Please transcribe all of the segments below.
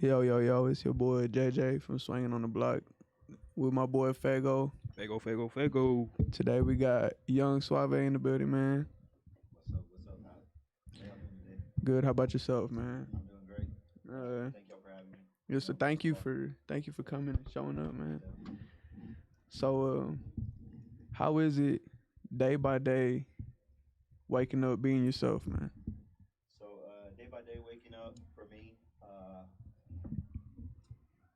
Yo, yo, yo, it's your boy JJ from Swinging on the Block with my boy Fago. Fago, Fago, Fago. Today we got Young Suave in the building, man. What's up? What's up, Matt? How y'all doing today? Good, how about yourself, man? I'm doing great. Uh, Thank y'all for having me. just so thank you for coming and showing up, man. Definitely. So, how is it day by day waking up being yourself, man? So, day by day, waking up for me,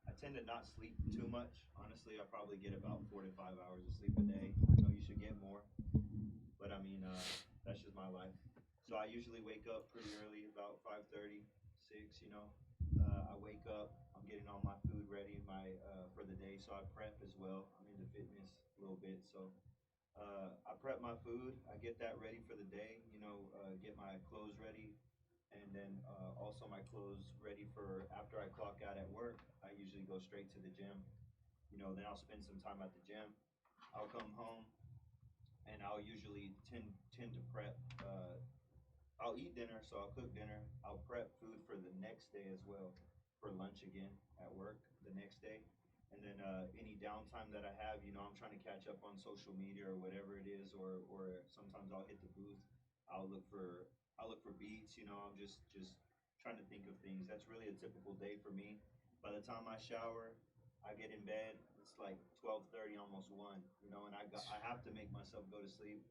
I tend to not sleep too much. Honestly, I probably get about 4 to 5 hours of sleep a day. I know you should get more, but I mean, that's just my life. So I usually wake up pretty early, about 5:30, 6. I wake up. I'm getting all my food ready, my for the day. So I prep as well. I'm into fitness a little bit, so I prep my food. I get that ready for the day. Get my clothes ready, and then also my clothes ready for after I clock out at work. I usually go straight to the gym. Then I'll spend some time at the gym. I'll come home and I'll usually tend to prep. I'll eat dinner, so I'll cook dinner. I'll prep food for the next day as well, for lunch again at work the next day. And then any downtime that I have, I'm trying to catch up on social media or whatever it is, or sometimes I'll hit the booth. I'll look for I'll look for beats. I'm just trying to think of things. That's really a typical day for me. By the time I shower, I get in bed. It's like 12:30, almost one. And I have to make myself go to sleep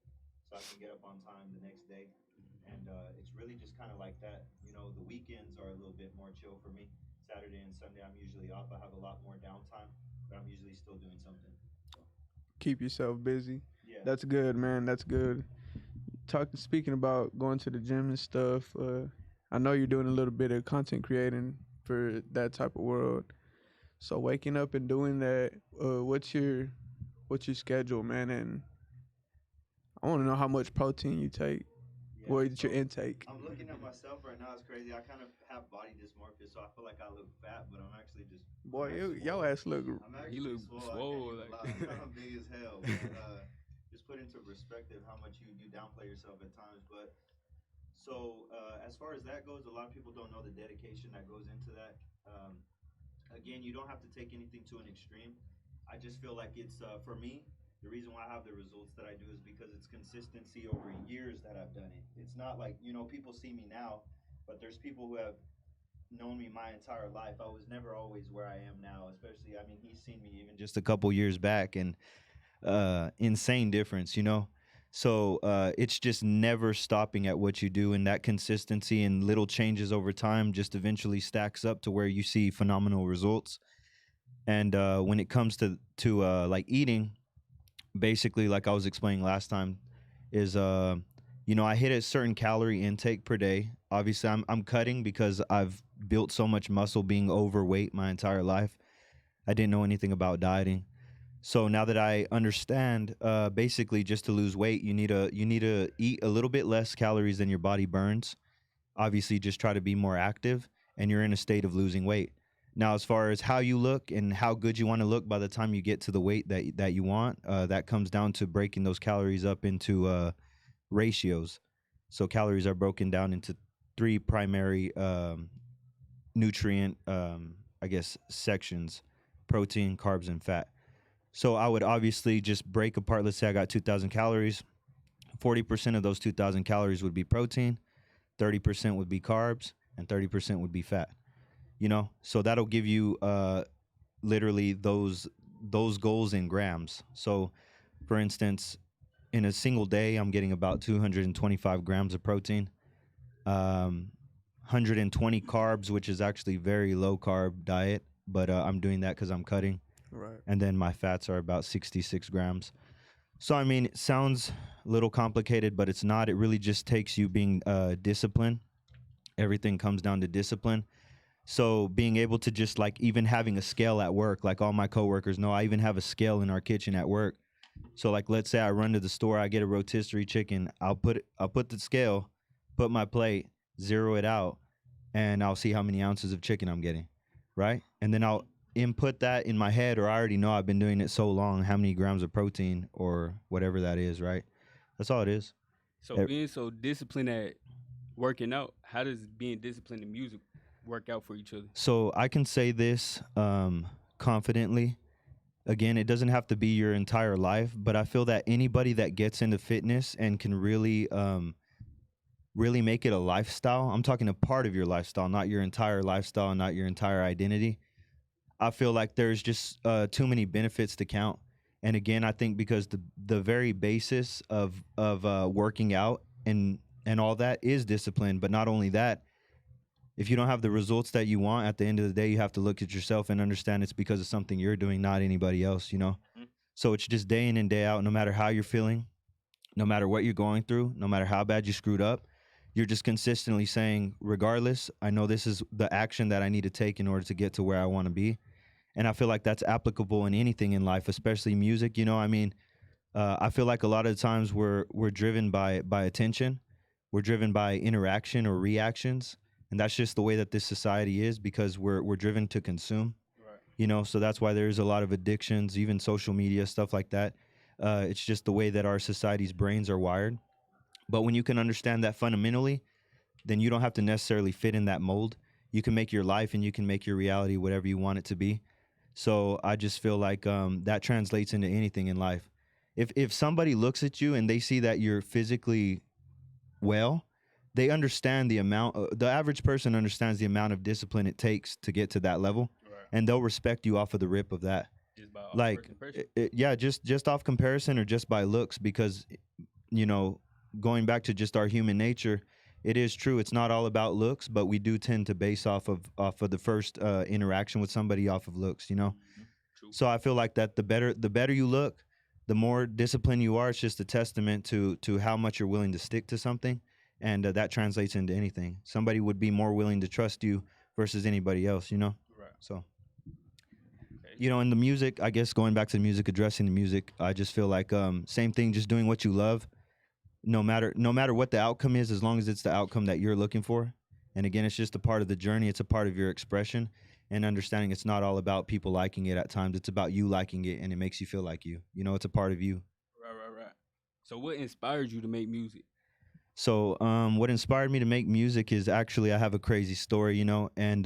so I can get up on time the next day. And it's really just kind of like that. The weekends are a little bit more chill for me. Saturday and Sunday, I'm usually off. I have a lot more downtime, but I'm usually still doing something. So, Keep yourself busy. yeah, That's good, man. That's good. Speaking about going to the gym and stuff. I know you're doing a little bit of content creating for that type of world. So waking up and doing that, what's your schedule, man? And I want to know how much protein you take. yeah. What's your So intake? I'm looking at myself right now. It's crazy. I kind of have body dysmorphia, so I feel like I look fat, but I'm Boy, actually your swole. ass look. I'm He actually look swole. I can't swole. even Like, lie. I'm big as hell. But just put into perspective how much you downplay yourself at times. But so as far as that goes, a lot of people don't know the dedication that goes into that. Again, you don't have to take anything to an extreme. I just feel like it's for me. The reason why I have the results that I do is because it's consistency over years that I've done it. It's not like people see me now, but there's people who have known me my entire life. I was never always where I am now. Especially, I mean, he's seen me even just a couple years back, and insane difference. So it's just never stopping at what you do, and that consistency and little changes over time just eventually stacks up to where you see phenomenal results. And when it comes to like eating, basically, like I was explaining last time, is I hit a certain calorie intake per day. Obviously, I'm cutting because I've built so much muscle being overweight my entire life. I didn't know anything about dieting. So now that I understand, basically, just to lose weight, you need to eat a little bit less calories than your body burns. Obviously, just try to be more active, and you're in a state of losing weight. Now, as far as how you look and how good you want to look by the time you get to the weight that you want, that comes down to breaking those calories up into ratios. So calories are broken down into three primary nutrient, I guess, sections: protein, carbs, and fat. So I would obviously just break apart. Let's say I got 2,000 calories. 40% of those 2,000 calories would be protein, 30% would be carbs, and 30% would be fat. So that'll give you literally those goals in grams. So, for instance, in a single day, I'm getting about 225 grams of protein, 120 carbs, which is actually very low carb diet, but I'm doing that because I'm cutting, Right. and then my fats are about 66 grams. So I mean, it sounds a little complicated, but it's not. It really just takes you being disciplined. Everything comes down to discipline. So being able to just like even having a scale at work, like all my coworkers know, I even have a scale in our kitchen at work. So like let's say I run to the store, I get a rotisserie chicken, I'll put the scale, put my plate, zero it out, and I'll see how many ounces of chicken I'm getting, right? And then I'll input that in my head, or I already know I've been doing it so long, how many grams of protein or whatever that is, right? That's all it is. so Eh, being so disciplined at working out, how does being disciplined in music? work out for each other. So I can say this confidently. Again, it doesn't have to be your entire life, but I feel that anybody that gets into fitness and can really make it a lifestyle. I'm talking a part of your lifestyle, not your entire lifestyle, not your entire identity. I feel like there's just too many benefits to count. And again, I think because the very basis of working out and all that is discipline. But not only that, if you don't have the results that you want at the end of the day, you have to look at yourself and understand it's because of something you're doing, not anybody else. You know. Mhm. So it's just day in and day out. No matter how you're feeling, no matter what you're going through, no matter how bad you screwed up, you're just consistently saying, regardless, I know this is the action that I need to take in order to get to where I want to be. And I feel like that's applicable in anything in life, especially music. You know, I mean, I feel like a lot of the times we're driven by attention, we're driven by interaction or reactions, and that's just the way that this society is because we're driven to consume. Right. You know, so that's why there's a lot of addictions, even social media stuff like that. It's just the way that our society's brains are wired. But when you can understand that fundamentally, then you don't have to necessarily fit in that mold. You can make your life and you can make your reality whatever you want it to be. So I just feel like that translates into anything in life. If somebody looks at you and they see that you're physically well, they understand the amount. The average person understands the amount of discipline it takes to get to that level, Right. and they'll respect you off of the rip of that. Just by Like, working person. yeah, just off comparison or just by looks, because you know, going back to just our human nature, it is true. It's not all about looks, but we do tend to base off of the first interaction with somebody off of looks. You know, Mhm. True. so I feel like that the better you look, the more disciplined you are. It's just a testament to how much you're willing to stick to something, and that translates into anything. Somebody would be more willing to trust you versus anybody else. You know, Right. so. Okay. You know, in the music, I guess going back to the music, addressing the music, I just feel like same thing, just doing what you love, no matter what the outcome is, as long as it's the outcome that you're looking for. And again, it's just a part of the journey. It's a part of your expression and understanding it's not all about people liking it at times. It's about you liking it and it makes you feel like you. You know, it's a part of you. Right. So what inspired you to make music? So what inspired me to make music is actually I have a crazy story, you know, and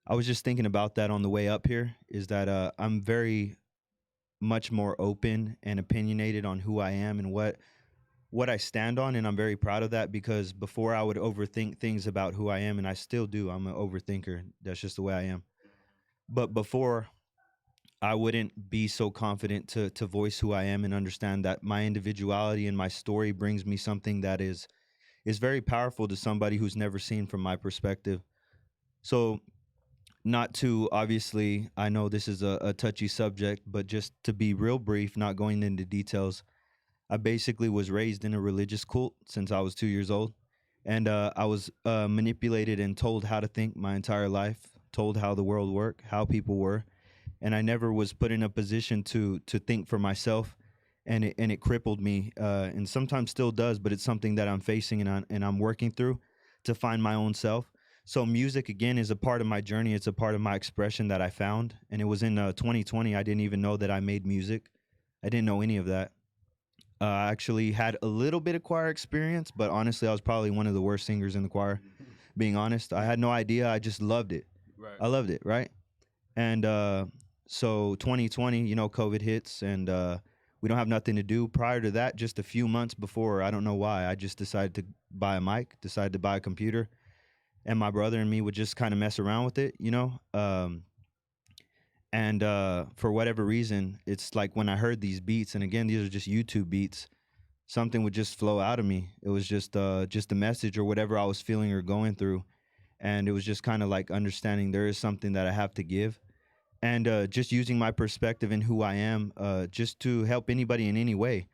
I was just thinking about that on the way up here, is that I'm very much more open and opinionated on who I am and what I stand on, and I'm very proud of that because before I would overthink things about who I am, and I still do. I'm an overthinker. That's just the way I am. But before, I wouldn't be so confident to voice who I am and understand that my individuality and my story brings me something that is very powerful to somebody who's never seen from my perspective. So not to obviously, I know this is a touchy subject, but just to be real brief, not going into details, I basically was raised in a religious cult since I was 2 years old. And I was manipulated and told how to think my entire life, told how the world worked, how people were. And I never was put in a position to think for myself. And it crippled me, and sometimes still does, but it's something that I'm facing and I'm working through to find my own self. So music again is a part of my journey. It's a part of my expression that I found, and it was in 2020. I didn't even know that I made music. I didn't know any of that. I actually had a little bit of choir experience, but honestly, I was probably one of the worst singers in the choir. Being honest, I had no idea. I just loved it. Right. I loved it, right? And so 2020, you know, COVID hits, and we don't have nothing to do. Prior to that, just a few months before, I don't know why, I just decided to buy a mic, decided to buy a computer, and my brother and me would just kind of mess around with it, you know. And for whatever reason, it's like when I heard these beats, and again, these are just YouTube beats, something would just flow out of me. It was just a message or whatever I was feeling or going through, and it was just kind of like understanding there is something that I have to give, and just using my perspective and who I am, just to help anybody in any way.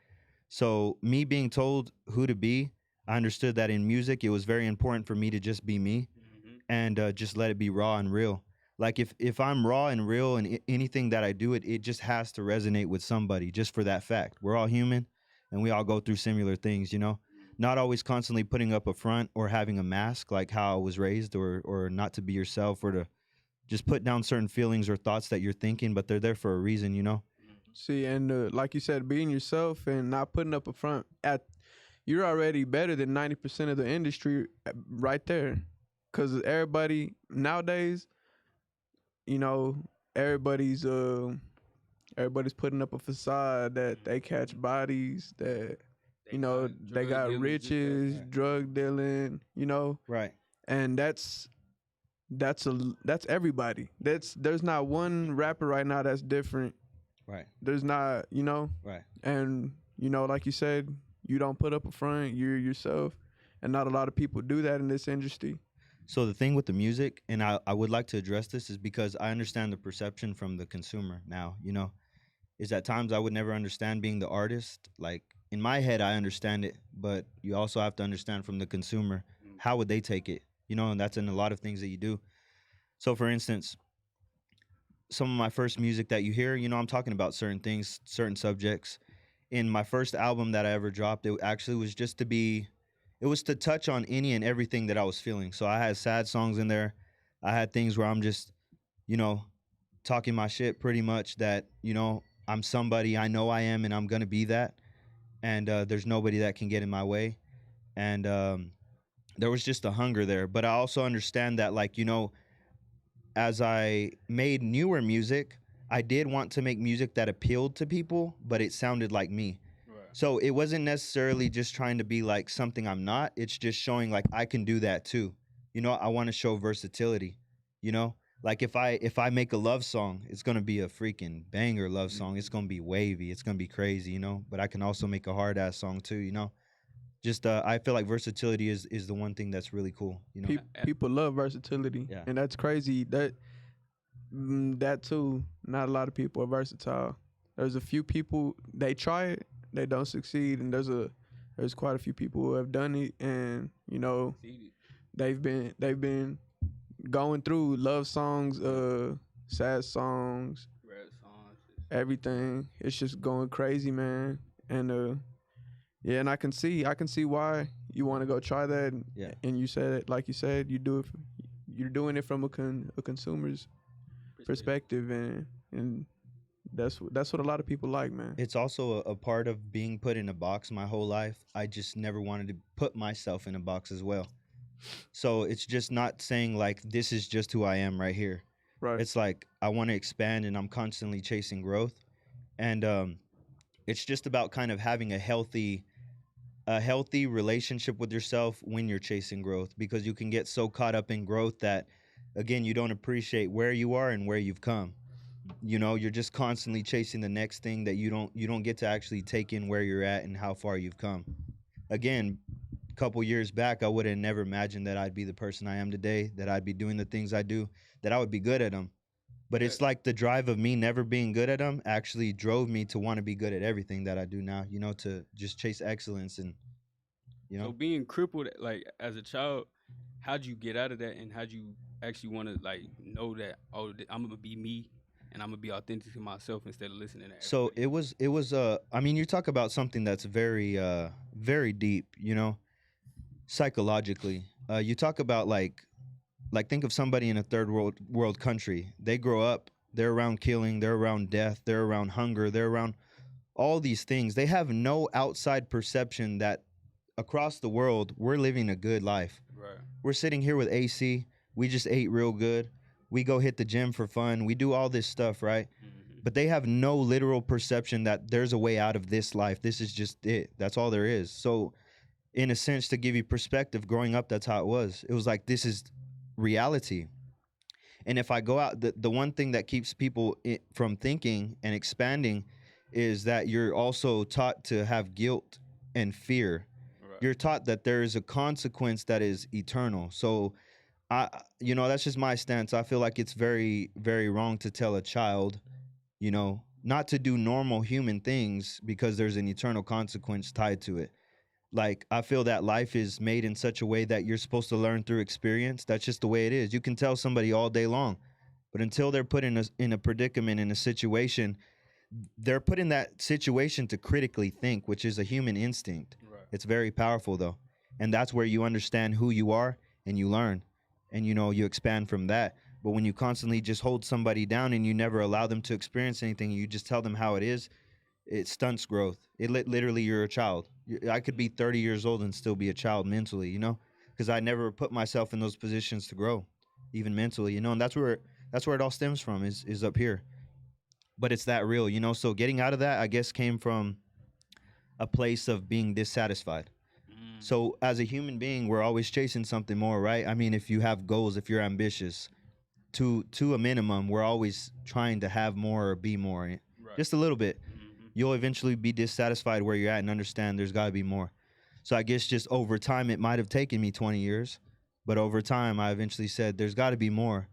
So me being told who to be, I understood that in music, it was very important for me to just be me Mm-hmm. and just let it be raw and real. Like if I'm raw and real and anything that I do, it just has to resonate with somebody just for that fact. We're all human and we all go through similar things, you know. Not always constantly putting up a front or having a mask like how I was raised, or not to be yourself, or to just put down certain feelings or thoughts that you're thinking, but they're there for a reason, you know. See, and like you said, being yourself and not putting up a front, you're already better than 90% of the industry right there. cause everybody nowadays, you know, everybody's everybody's putting up a facade that they catch bodies, that They they drug got dealers, this, that, riches, that. drug dealing, Right. and that's everybody. There's not one rapper right now that's different. Right. There's not, Right. and like you said, you don't put up a front, you're yourself, and not a lot of people do that in this industry. So the thing with the music, and I would like to address this, is because I understand the perception from the consumer now, is at times I would never understand being the artist. Like in my head, I understand it, but you also have to understand from the consumer, Mm. how would they take it, and that's in a lot of things that you do. So for instance, some of my first music that you hear, I'm talking about certain things, certain subjects. In my first album that I ever dropped, it actually was just it was to touch on any and everything that I was feeling. So I had sad songs in there. I had things where I'm just, talking my shit pretty much, that, I'm somebody, I know I am, and I'm going to be that. And there's nobody that can get in my way. And there was just a hunger there. But I also understand that, like, as I made newer music, I did want to make music that appealed to people, but it sounded like me. Right. So it wasn't necessarily just trying to be like something I'm not. It's just showing like I can do that too. I want to show versatility. Like if I make a love song, it's gonna be a freaking banger love song. It's gonna be wavy. It's gonna be crazy. But I can also make a hard ass song too. Just I feel like versatility is the one thing that's really cool. People love versatility, Yeah. and that's crazy. That too. Not a lot of people are versatile. There's a few people, they try it, they don't succeed, and there's quite a few people who have done it, and Succeeded. they've been going through love songs, sad songs, Rap songs. everything. It's just going crazy, man. And yeah, and I can see why you want to go try that. Yeah. And you said it, like you said, you're doing it from a consumer's perspective, and that's what a lot of people like, man. It's also a part of being put in a box my whole life. I just never wanted to put myself in a box as well. So it's just not saying like this is just who I am right here. Right. It's like I want to expand, and I'm constantly chasing growth. And it's just about kind of having a healthy relationship with yourself when you're chasing growth, because you can get so caught up in growth that, again, you don't appreciate where you are and where you've come. You're just constantly chasing the next thing that you don't get to actually take in where you're at and how far you've come. Again, a couple years back, I would have never imagined that I'd be the person I am today, that I'd be doing the things I do, that I would be good at them. But it's like the drive of me never being good at them actually drove me to want to be good at everything that I do now, to just chase excellence. And, So being crippled, like as a child, how'd you get out of that, and how'd you actually want to like know that, oh, I'm gonna be me, and I'm gonna be authentic to myself instead of listening to So everybody? it was I mean, you talk about something that's very very deep, psychologically. You talk about like think of somebody in a third world country. They grow up, they're around killing, they're around death, they're around hunger, they're around all these things. They have no outside perception that across the world we're living a good life. Right. We're sitting here with AC, we just ate real good. We go hit the gym for fun. We do all this stuff, right? Mm-hmm. But they have no literal perception that there's a way out of this life. This is just it. That's all there is. So, in a sense, to give you perspective, growing up, that's how it was. It was like, this is reality. And if I go out, the one thing that keeps people from thinking and expanding is that you're also taught to have guilt and fear. Right. You're taught that there is a consequence that is eternal. So, that's just my stance. I feel like it's very, very wrong to tell a child, not to do normal human things because there's an eternal consequence tied to it. Like, I feel that life is made in such a way that you're supposed to learn through experience. That's just the way it is. You can tell somebody all day long, but until they're put in a predicament, in a situation, they're put in that situation to critically think, which is a human instinct. Right. It's very powerful, though. And that's where you understand who you are and you learn. And, you expand from that. But when you constantly just hold somebody down and you never allow them to experience anything, you just tell them how it is, it stunts growth. Literally, you're a child. I could be 30 years old and still be a child mentally, because I never put myself in those positions to grow, even mentally, and that's where it all stems from is up here. But it's that real. So getting out of that, I guess, came from a place of being dissatisfied. Mm. So as a human being, we're always chasing something more, right? I mean, if you have goals, if you're ambitious, to a minimum, we're always trying to have more or be more, Right. just a little bit. Mm-hmm. You'll eventually be dissatisfied where you're at and understand there's got to be more. So I guess just over time, it might have taken me 20 years, but over time, I eventually said, there's got to be more.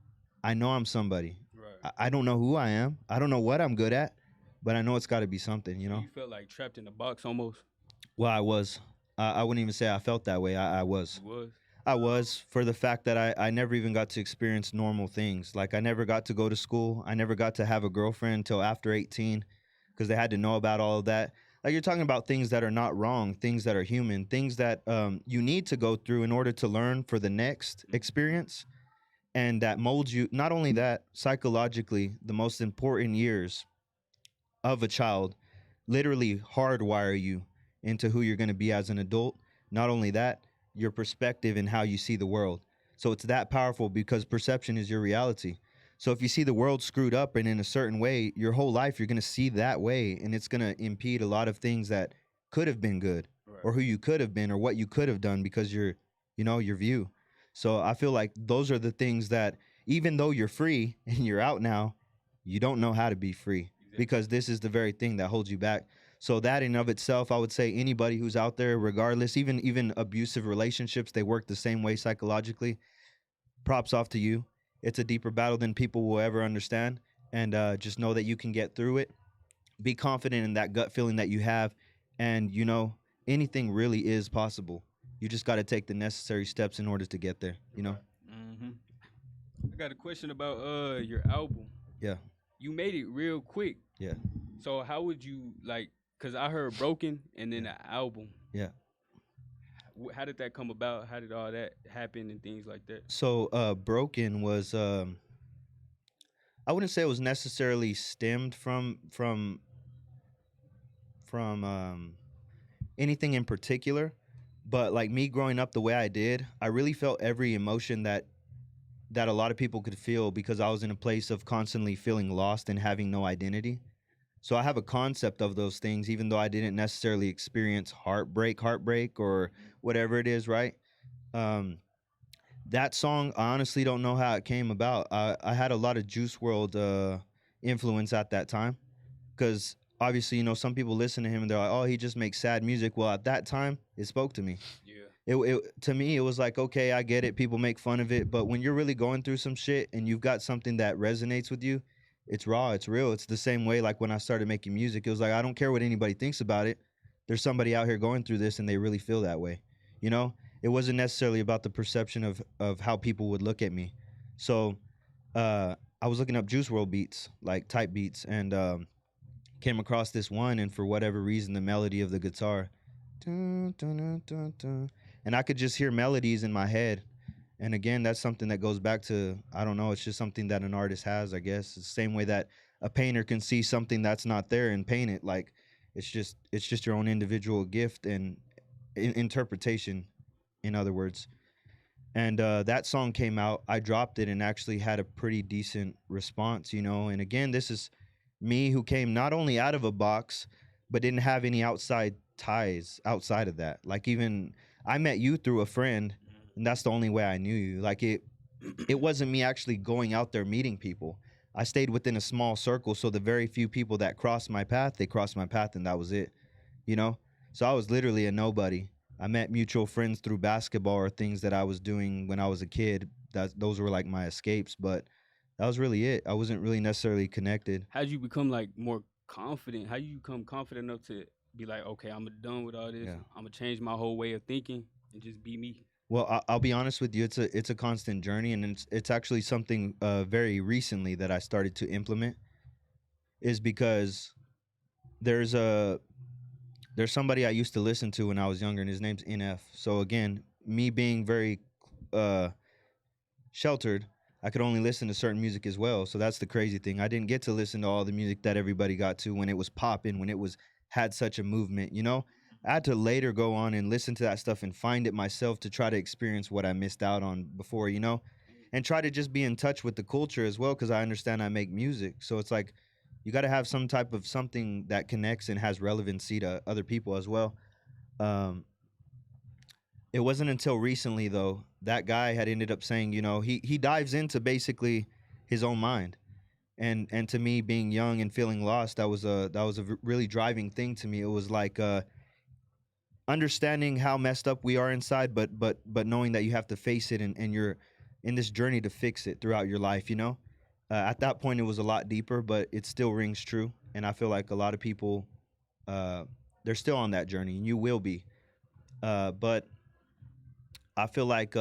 I know I'm somebody. Right. I don't know who I am. I don't know what I'm good at, but I know it's got to be something, So you felt like trapped in a box almost. Well, I was. I wouldn't even say I felt that way. I was. You was. I was, for the fact that I never even got to experience normal things. Like, I never got to go to school. I never got to have a girlfriend until after 18 because they had to know about all of that. Like, you're talking about things that are not wrong, things that are human, things that you need to go through in order to learn for the next experience. And that molds you, not only that, psychologically, the most important years of a child literally hardwire you into who you're going to be as an adult. Not only that, your perspective and how you see the world. So it's that powerful because perception is your reality. So if you see the world screwed up and in a certain way, your whole life you're going to see that way, and it's going to impede a lot of things that could have been good, Right. or who you could have been, or what you could have done because your view. So I feel like those are the things that, even though you're free and you're out now, you don't know how to be free because this is the very thing that holds you back. So that in of itself, I would say anybody who's out there, regardless, even abusive relationships, they work the same way psychologically. Props off to you. It's a deeper battle than people will ever understand. And just know that you can get through it. Be confident in that gut feeling that you have. And, anything really is possible. You just got to take the necessary steps in order to get there. Mm-hmm. I got a question about your album. Yeah. You made it real quick. Yeah. So how would you cause I heard Broken and then an album. Yeah. How did that come about? How did all that happen and things like that? So Broken was I wouldn't say it was necessarily stemmed from anything in particular, but like me growing up the way I did, I really felt every emotion that a lot of people could feel because I was in a place of constantly feeling lost and having no identity. So I have a concept of those things, even though I didn't necessarily experience heartbreak, or whatever it is, right? Um, that song, I honestly don't know how it came about. I had a lot of Juice World influence at that time because obviously, some people listen to him and they're like, oh, he just makes sad music. Well, at that time, it spoke to me. Yeah. To me, it was like, okay, I get it. People make fun of it. But when you're really going through some shit and you've got something that resonates with you, it's raw, it's real. It's the same way like when I started making music. It was like, I don't care what anybody thinks about it. There's somebody out here going through this and they really feel that way. It wasn't necessarily about the perception of how people would look at me. So I was looking up Juice World beats, like type beats, and came across this one, and for whatever reason, the melody of the guitar, dun, dun, dun, dun, dun, and I could just hear melodies in my head. And again, that's something that goes back to, I don't know, it's just something that an artist has, I guess. It's the same way that a painter can see something that's not there and paint it. Like, it's just your own individual gift and interpretation, in other words. And that song came out. I dropped it and actually had a pretty decent response. And again, this is me who came not only out of a box, but didn't have any outside ties outside of that. Like, even I met you through a friend, and that's the only way I knew you. Like, it wasn't me actually going out there meeting people. I stayed within a small circle, so the very few people that crossed my path, they crossed my path, and that was it. So I was literally a nobody. I met mutual friends through basketball or things that I was doing when I was a kid. Those were like my escapes, but that was really it. I wasn't really necessarily connected. How'd you become more confident? How you become confident enough to be like, okay, I'm done with all this. Yeah. I'm gonna change my whole way of thinking and just be me. Well, I'll be honest with you. It's a constant journey, and it's actually something very recently that I started to implement. Is because there's somebody I used to listen to when I was younger, and his name's NF. So again, me being very sheltered, I could only listen to certain music as well. So that's the crazy thing. I didn't get to listen to all the music that everybody got to when it was popping, when it had such a movement. I had to later go on and listen to that stuff and find it myself to try to experience what I missed out on before, you know, and try to just be in touch with the culture as well because I understand I make music. So it's like you got to have some type of something that connects and has relevancy to other people as well. Um, it wasn't until recently though that guy had ended up saying, you know, he dives into basically his own mind. And to me, being young and feeling lost, that was a really driving thing to me. It was like understanding how messed up we are inside, but knowing that you have to face it and you're in this journey to fix it throughout your life. You know, at that point it was a lot deeper, but it still rings true. And I feel like a lot of people, they're still on that journey, and you will be. But I feel like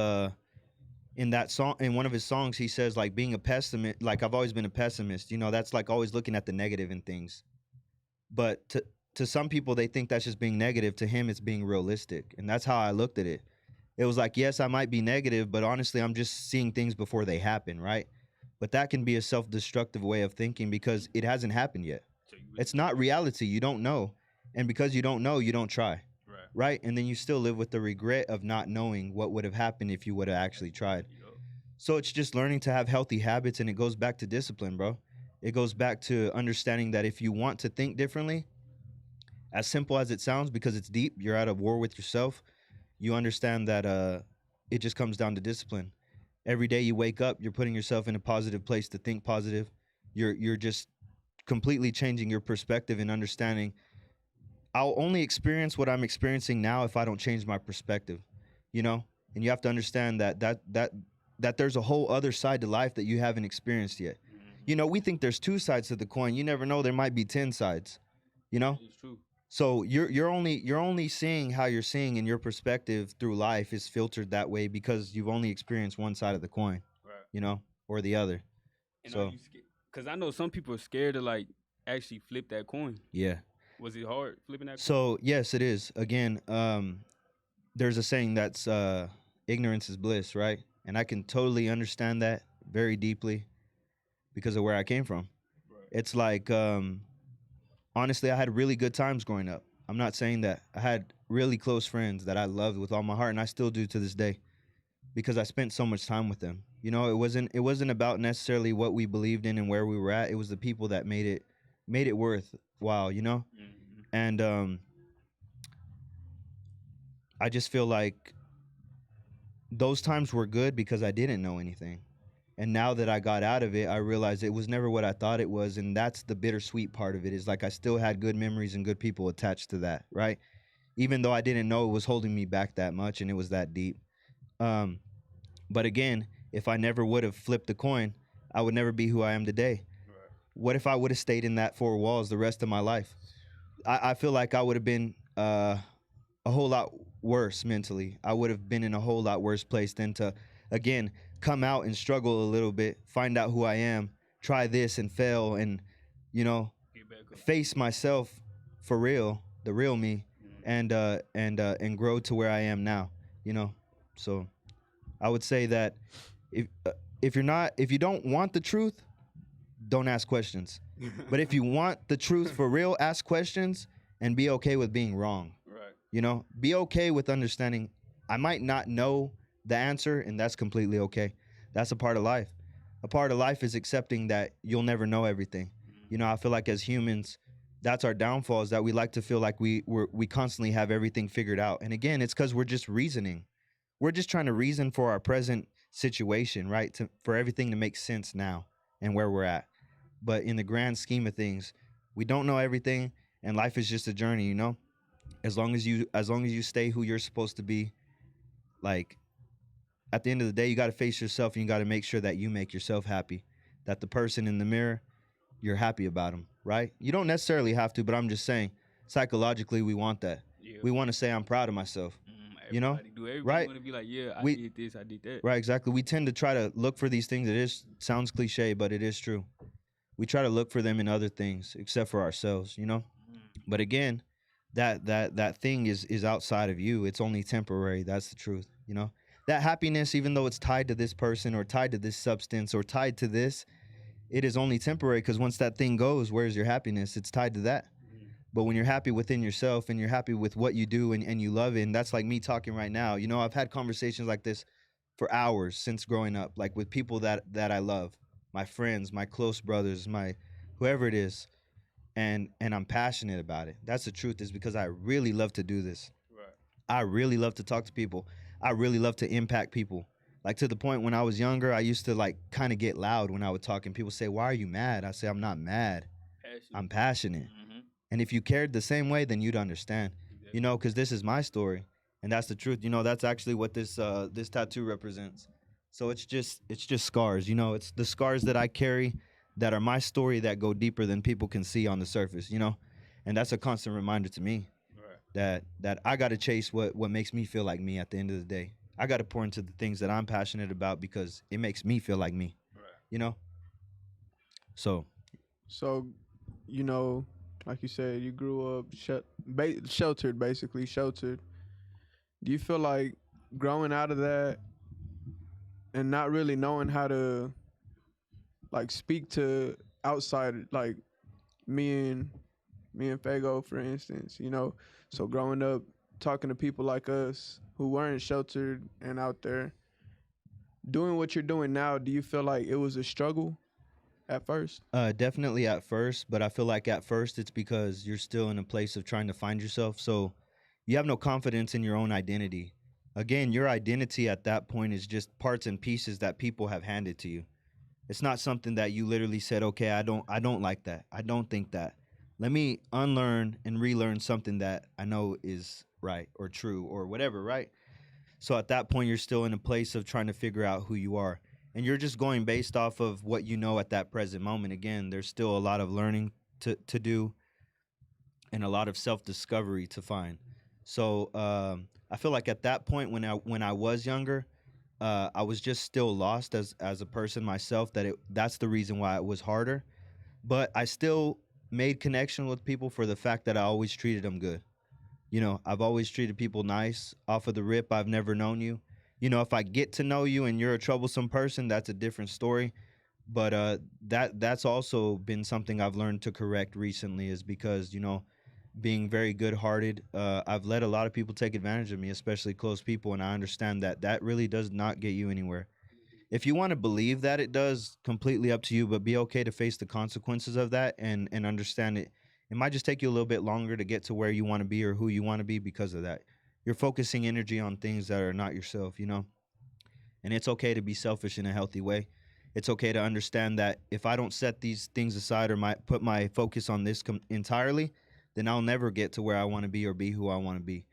in that song, in one of his songs, he says like being a pessimist. Like I've always been a pessimist. You know, that's like always looking at the negative in things. But to some people, they think that's just being negative. To him, it's being realistic, and that's how I looked at it. It was like, yes, I might be negative, but honestly, I'm just seeing things before they happen, right? But that can be a self-destructive way of thinking because it hasn't happened yet. So you It's not reality. You don't know, and because you don't know, you don't try, right. right? And then you still live with the regret of not knowing what would have happened if you would have actually tried. Yup. So it's just learning to have healthy habits, and it goes back to discipline, bro. It goes back to understanding that if you want to think differently, as simple as it sounds, because it's deep, you're at a war with yourself. You understand that it just comes down to discipline. Every day you wake up, you're putting yourself in a positive place to think positive. You're just completely changing your perspective and understanding. I'll only experience what I'm experiencing now if I don't change my perspective, you know? And you have to understand that there's a whole other side to life that you haven't experienced yet. You know, we think there's two sides to the coin. You never know, there might be 10 sides, you know? It's true. So you're only seeing how you're seeing, and your perspective through life is filtered that way because you've only experienced one side of the coin, Right. you know, or the other. And So- are you scared? Because I know some people are scared to like actually flip that coin. Yeah. Was it hard flipping that coin? So yes, it is. Again, there's a saying that's ignorance is bliss, right? And I can totally understand that very deeply because of where I came from. Right. It's like honestly, I had really good times growing up. I'm not saying that. I had really close friends that I loved with all my heart, and I still do to this day because I spent so much time with them. You know, it wasn't about necessarily what we believed in and where we were at. It was the people that made it worthwhile, you know? Mhm. And I just feel like those times were good because I didn't know anything. And now that I got out of it, I realized it was never what I thought it was. And that's the bittersweet part of it, is like I still had good memories and good people attached to that, right? Even though I didn't know it was holding me back that much and it was that deep. But again, if I never would have flipped the coin, I would never be who I am today. Right. What if I would have stayed in that four walls the rest of my life? I feel like I would have been a whole lot worse mentally. I would have been in a whole lot worse place than to, again, come out and struggle a little bit, find out who I am, try this and fail, and, you know, Get back up. face myself for real, the real me, Mhm. and grow to where I am now, you know. So I would say that if you don't want the truth, don't ask questions. But if you want the truth for real, ask questions and be okay with being wrong. Right. You know, be okay with understanding I might not know the answer, and that's completely okay. That's a part of life. A part of life is accepting that you'll never know everything. You know, I feel like as humans, that's our downfall, is that we like to feel like we constantly have everything figured out. And again, it's because we're just reasoning. We're just trying to reason for our present situation, right? For everything to make sense now and where we're at. But in the grand scheme of things, we don't know everything, and life is just a journey, you know? As long as you stay who you're supposed to be, like at the end of the day, you got to face yourself, and you got to make sure that you make yourself happy. That the person in the mirror, you're happy about them, right? You don't necessarily have to, but I'm just saying, psychologically, we want that. Yeah. We want to say, I'm proud of myself. You know? Everybody Right. want to be like, yeah, I We- did this, I did that. Right, exactly. We tend to try to look for these things. Sounds cliche, but it is true. We try to look for them in other things except for ourselves, you know? But again, that thing is outside of you. It's only temporary. That's the truth, you know? That happiness, even though it's tied to this person or tied to this substance or tied to this, it is only temporary, because once that thing goes, where's your happiness? It's tied to that. But when you're happy within yourself and you're happy with what you do and you love it, and that's like me talking right now. You know, I've had conversations like this for hours since growing up, like with people that I love, my friends, my close brothers, my whoever it is, and I'm passionate about it. That's the truth, is because I really love to do this. Right. I really love to talk to people. I really love to impact people. Like to the point when I was younger, I used to like kind of get loud when I would talk and people say, "Why are you mad?" I say, "I'm not mad. Passionate. I'm passionate." Mm-hmm. And if you cared the same way, then you'd understand. You Exactly. know, cuz this is my story and that's the truth. You know, that's actually what this tattoo represents. So it's just scars, you know, it's the scars that I carry that are my story that go deeper than people can see on the surface, you know? And that's a constant reminder to me Right. that I got to chase what makes me feel like me at the end of the day. I got to pour into the things that I'm passionate about because it makes me feel like me, Right. you know? So, So, you know, like you said, you grew up sheltered, basically sheltered. Do you feel like growing out of that and not really knowing how to like speak to outsiders, like me and me and Fago, for instance, you know, so growing up talking to people like us who weren't sheltered and out there doing what you're doing now, do you feel like it was a struggle at first? definitely at first, but I feel like at first it's because you're still in a place of trying to find yourself. So you have no confidence in your own identity. Again, your identity at that point is just parts and pieces that people have handed to you. It's not something that you literally said, "Okay, I don't like that. I don't think that. Let me unlearn and relearn something that I know is right or true or whatever," right? So at that point, you're still in a place of trying to figure out who you are. And you're just going based off of what you know at that present moment. Again, there's still a lot of learning to do and a lot of self discovery to find. So I feel like at that point when I was younger, I was just still lost as a person myself. That's the reason why it was harder. But I still made connection with people for the fact that I always treated them good. You know, I've always treated people nice off of the rip. I've never known you. You know, if I get to know you and you're a troublesome person, that's a different story. But that's also been something I've learned to correct recently, is because, you know, being very good-hearted, I've let a lot of people take advantage of me, especially close people, and I understand that that really does not get you anywhere. If you want to believe that it does, completely up to you, but be okay to face the consequences of that and understand it. It might just take you a little bit longer to get to where you want to be or who you want to be because of that. You're focusing energy on things that are not yourself, you know? And it's okay to be selfish in a healthy way. It's okay to understand that if I don't set these things aside or put my focus on this entirely, then I'll never get to where I want to be or be who I want to be.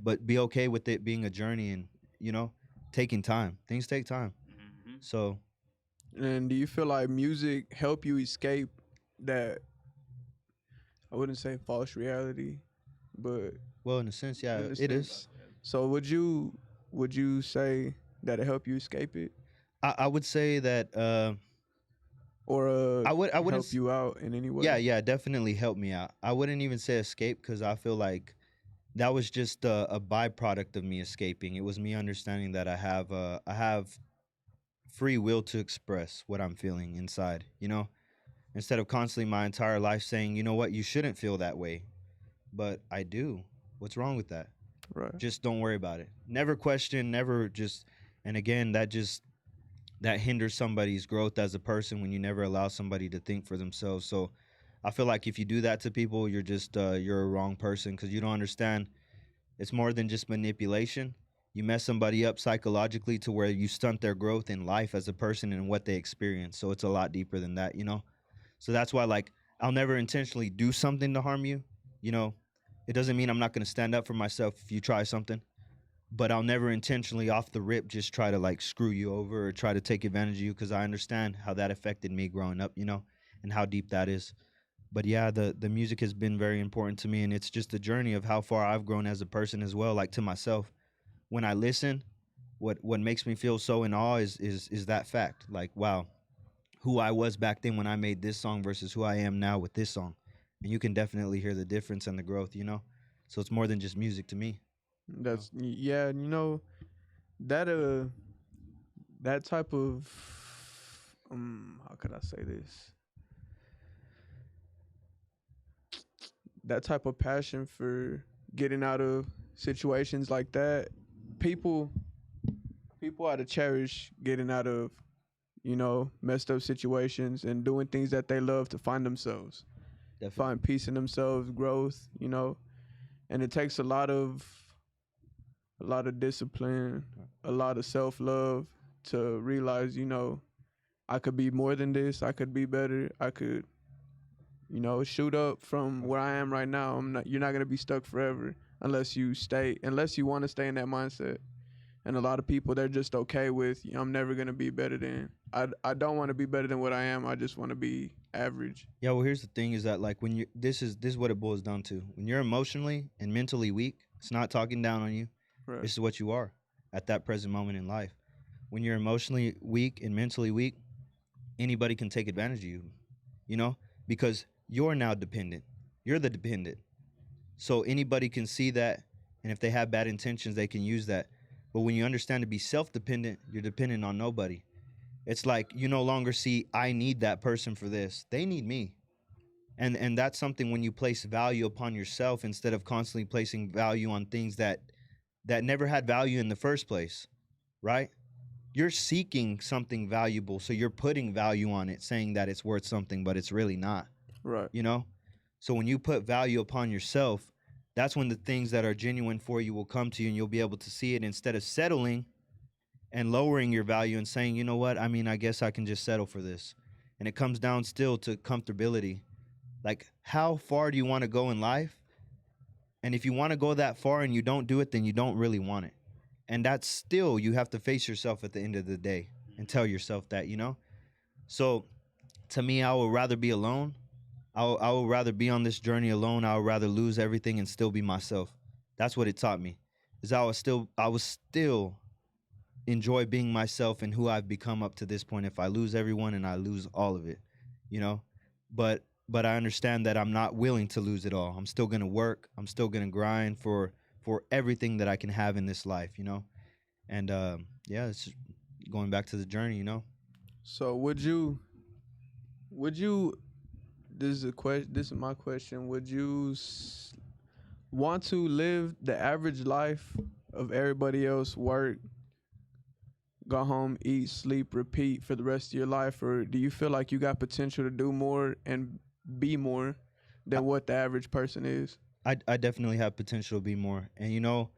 But be okay with it being a journey and, you know, taking time. Things take time. Mm-hmm. So, And do you feel like music help you escape that, I wouldn't say false reality, but well, in a sense, yeah, in a it is. sense. So would you say that it helped you escape it, I would say that or I wouldn't. help you out in any Yeah, way? yeah, definitely helped me out. I wouldn't even say escape because I feel like that was just a byproduct of me escaping. It was me understanding that I have free will to express what I'm feeling inside. You know, instead of constantly my entire life saying, you know what, you shouldn't feel that way, but I do. What's wrong with that? Right. Just don't worry about it. Never question. Never just. And again, that hinders somebody's growth as a person when you never allow somebody to think for themselves. So I feel like if you do that to people, you're a wrong person because you don't understand. It's more than just manipulation. You mess somebody up psychologically to where you stunt their growth in life as a person and what they experience. So it's a lot deeper than that, you know? So that's why, like, I'll never intentionally do something to harm you. You know, it doesn't mean I'm not going to stand up for myself if you try something, but I'll never intentionally off the rip just try to like screw you over or try to take advantage of you because I understand how that affected me growing up, you know, and how deep that is. But yeah, the music has been very important to me, and it's just a journey of how far I've grown as a person as well, like to myself. When I listen, what makes me feel so in awe is that fact. Like, wow, who I was back then when I made this song versus who I am now with this song. And you can definitely hear the difference and the growth, you know? So it's more than just music to me. Yeah, you know, that that type of how could I say this? that type of passion for getting out of situations like that, people people ought to cherish getting out of, messed up situations and doing things that they love to find themselves, Definitely. find peace in themselves, growth. And it takes a lot of discipline, a lot of self-love to realize, I could be more than this, I could be better, I could, shoot up from where I am right now. You're not going to be stuck forever unless you want to stay in that mindset. And a lot of people, they're just okay with, I'm never going to be better than. I don't want to be better than what I am. I just want to be average. Yeah, well, here's the thing: is that like when you this is what it boils down to. When you're emotionally and mentally weak, it's not talking down on you. Right. This is what you are at that present moment in life. When you're emotionally weak and mentally weak, anybody can take advantage of you. You know, because you're now dependent. You're the dependent. So anybody can see that, and if they have bad intentions, they can use that. But when you understand to be self-dependent, you're dependent on nobody. It's like you no longer see I need that person for this. They need me. And that's something when you place value upon yourself instead of constantly placing value on things that never had value in the first place, right? You're seeking something valuable, so you're putting value on it, saying that it's worth something, but it's really not, Right. you know? So when you put value upon yourself, that's when the things that are genuine for you will come to you and you'll be able to see it instead of settling and lowering your value and saying, you know what, I mean, I guess I can just settle for this. And it comes down still to comfortability. Like, how far do you want to go in life? And if you want to go that far and you don't do it, then you don't really want it. And that's still, you have to face yourself at the end of the day and tell yourself that, you know? So to me, I would rather be alone. I would rather be on this journey alone. I would rather lose everything and still be myself. That's what it taught me. Is I was still enjoy being myself and who I've become up to this point. If I lose everyone and I lose all of it, you know? But I understand that I'm not willing to lose it all. I'm still gonna work. I'm still gonna grind for everything that I can have in this life, you know? And yeah, it's going back to the journey, you know? So would you this is a question, this is my question, would you want to live the average life of everybody else, work, go home, eat, sleep, repeat for the rest of your life? Or do you feel like you got potential to do more and be more than what the average person is? I definitely have potential to be more. And you know,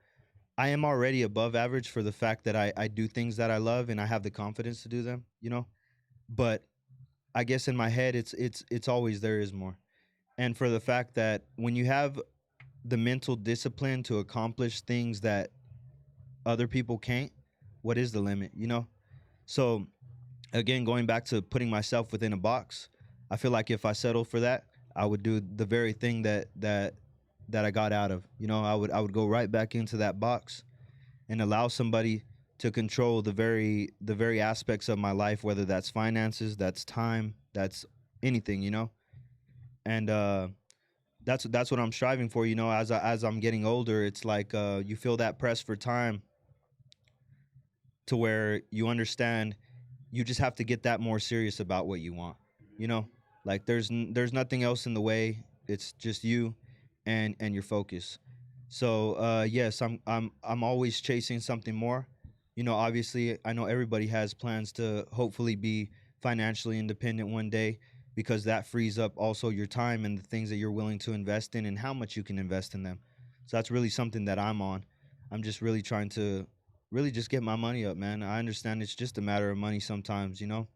I am already above average for the fact that I do things that I love and I have the confidence to do them, you know? But I guess in my head it's always there is more. And for the fact that when you have the mental discipline to accomplish things that other people can't, what is the limit, you know? So again, going back to putting myself within a box, I feel like if I settle for that, I would do the very thing that I got out of. You know, I would go right back into that box and allow somebody to control the very aspects of my life, whether that's finances, that's time, that's anything, you know? And that's what I'm striving for, you know, as I'm getting older. It's like you feel that press for time to where you understand you just have to get that more serious about what you want, you know? Like there's nothing else in the way. It's just you and your focus. So yes, I'm always chasing something more. You know, obviously I know everybody has plans to hopefully be financially independent one day, because that frees up also your time and the things that you're willing to invest in and how much you can invest in them. So that's really something that I'm on. I'm just really trying to really just get my money up, man. I understand it's just a matter of money sometimes, you know,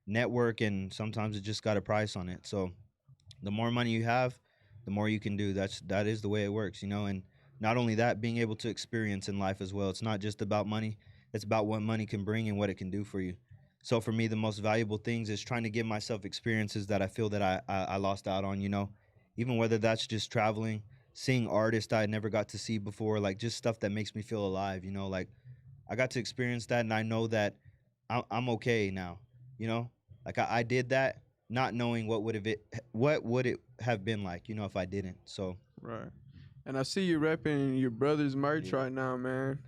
network, and sometimes it just got a price on it. So the more money you have, the more you can do. That is the way it works, you know. And not only that, being able to experience in life as well. It's not just about money. It's about what money can bring and what it can do for you. So for me, the most valuable things is trying to give myself experiences that I feel that I lost out on, you know, even whether that's just traveling, seeing artists I never got to see before, like just stuff that makes me feel alive, you know, like I got to experience that, and I know that I'm okay now, you know, like I did that not knowing what would it have been like, you know, if I didn't. So Right. And I see you repping your brother's merch Yeah. right now, man.